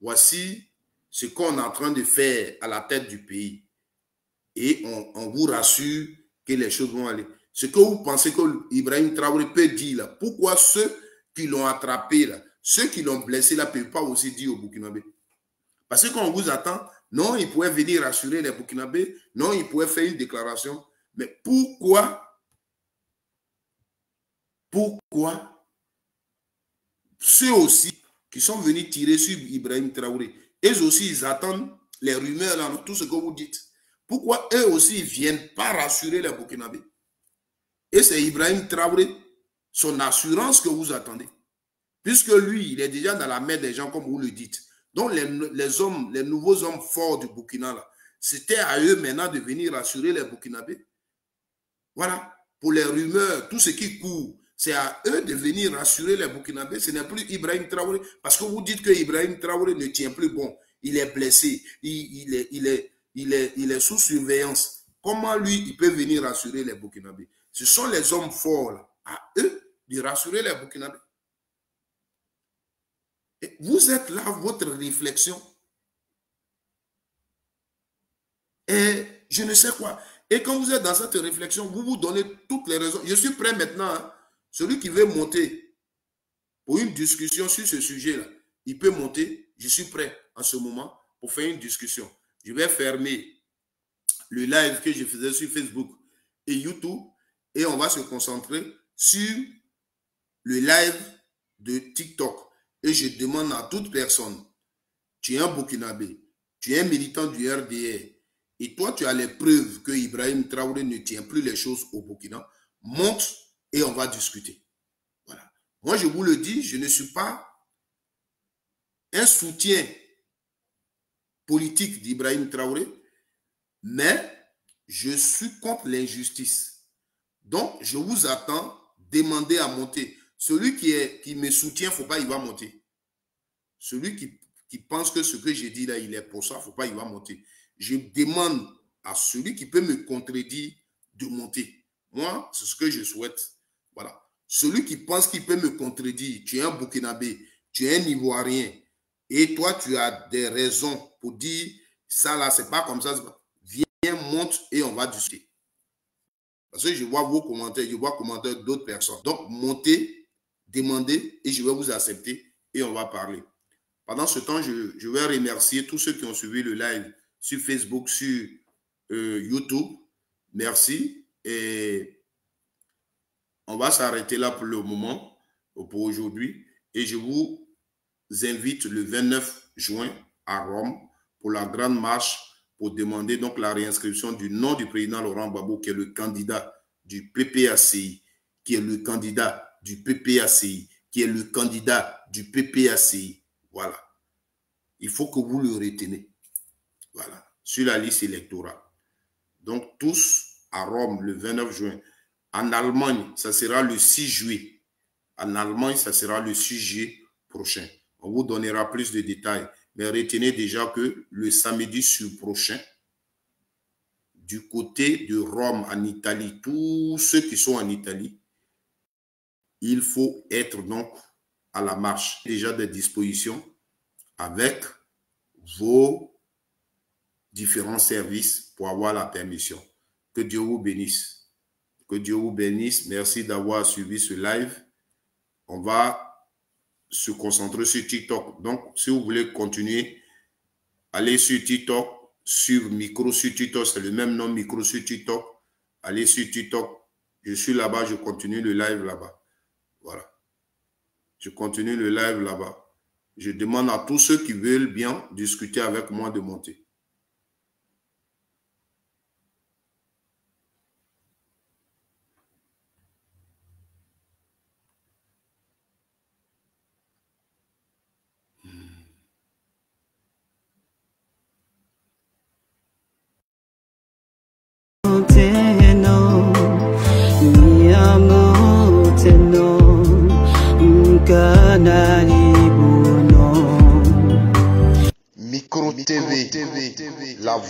Voici ce qu'on est en train de faire à la tête du pays. Et on vous rassure que les choses vont aller. Ce que vous pensez que Ibrahim Traoré peut dire là, pourquoi ceux qui l'ont attrapé là, ceux qui l'ont blessé là, ne peuvent pas aussi dire au Burkinabé? Parce que quand on vous attend, non, il pourrait venir rassurer les Burkinabés, non, il pourrait faire une déclaration. Mais pourquoi ceux aussi qui sont venus tirer sur Ibrahim Traoré, eux aussi, ils attendent les rumeurs, là, tout ce que vous dites. Pourquoi eux aussi, ils ne viennent pas rassurer les Burkinabés? Et c'est Ibrahim Traoré, son assurance que vous attendez. Puisque lui, il est déjà dans la main des gens, comme vous le dites. Donc, les nouveaux hommes forts du Burkina, c'était à eux maintenant de venir rassurer les Burkinabés. Voilà. Pour les rumeurs, tout ce qui court, c'est à eux de venir rassurer les Burkinabés. Ce n'est plus Ibrahim Traoré. Parce que vous dites que Ibrahim Traoré ne tient plus bon. Il est blessé. Il est sous surveillance. Comment lui, il peut venir rassurer les Burkinabés? Ce sont les hommes forts, là, à eux de rassurer les Burkinabés. Et vous êtes là, votre réflexion. Et je ne sais quoi. Et quand vous êtes dans cette réflexion, vous vous donnez toutes les raisons. Je suis prêt maintenant. Hein. Celui qui veut monter pour une discussion sur ce sujet-là, il peut monter. Je suis prêt en ce moment pour faire une discussion. Je vais fermer le live que je faisais sur Facebook et YouTube et on va se concentrer sur le live de TikTok. Et je demande à toute personne, tu es un Burkinabé, tu es un militant du RDR, et toi tu as les preuves que Ibrahim Traoré ne tient plus les choses au Burkina, monte et on va discuter. Voilà. Moi je vous le dis, je ne suis pas un soutien politique d'Ibrahim Traoré, mais je suis contre l'injustice. Donc je vous attends, demandez à monter. Celui qui me soutient, il ne faut pas, il va monter. Celui qui pense que ce que j'ai dit là, il est pour ça, il ne faut pas, il va monter. Je demande à celui qui peut me contredire de monter. Moi, c'est ce que je souhaite. Voilà. Celui qui pense qu'il peut me contredire, tu es un Burkinabé, tu es un Ivoirien, et toi, tu as des raisons pour dire ça là, c'est pas comme ça. Viens, monte et on va discuter. Parce que je vois vos commentaires, je vois les commentaires d'autres personnes. Donc, montez, demandez et je vais vous accepter et on va parler. Pendant ce temps, je vais remercier tous ceux qui ont suivi le live sur Facebook, sur YouTube. Merci. Et on va s'arrêter là pour le moment, pour aujourd'hui. Et je vous invite le 29 juin à Rome pour la grande marche pour demander donc la réinscription du nom du président Laurent Gbagbo, qui est le candidat du PPACI, qui est le candidat du PPACI, qui est le candidat du PPACI. Voilà. Il faut que vous le retenez. Voilà. Sur la liste électorale. Donc, tous à Rome le 29 juin. En Allemagne, ça sera le 6 juillet. En Allemagne, ça sera le 6 juillet prochain. On vous donnera plus de détails. Mais retenez déjà que le samedi prochain, du côté de Rome, en Italie, tous ceux qui sont en Italie, il faut être donc à la marche. Déjà des dispositions avec vos différents services pour avoir la permission. Que Dieu vous bénisse. Que Dieu vous bénisse. Merci d'avoir suivi ce live. On va se concentrer sur TikTok. Donc, si vous voulez continuer, allez sur TikTok, sur Micro sur TikTok. C'est le même nom, Micro sur TikTok. Allez sur TikTok. Je suis là-bas, je continue le live là-bas. Voilà. Je continue le live là-bas. Je demande à tous ceux qui veulent bien discuter avec moi de monter. Micro TV, la voix.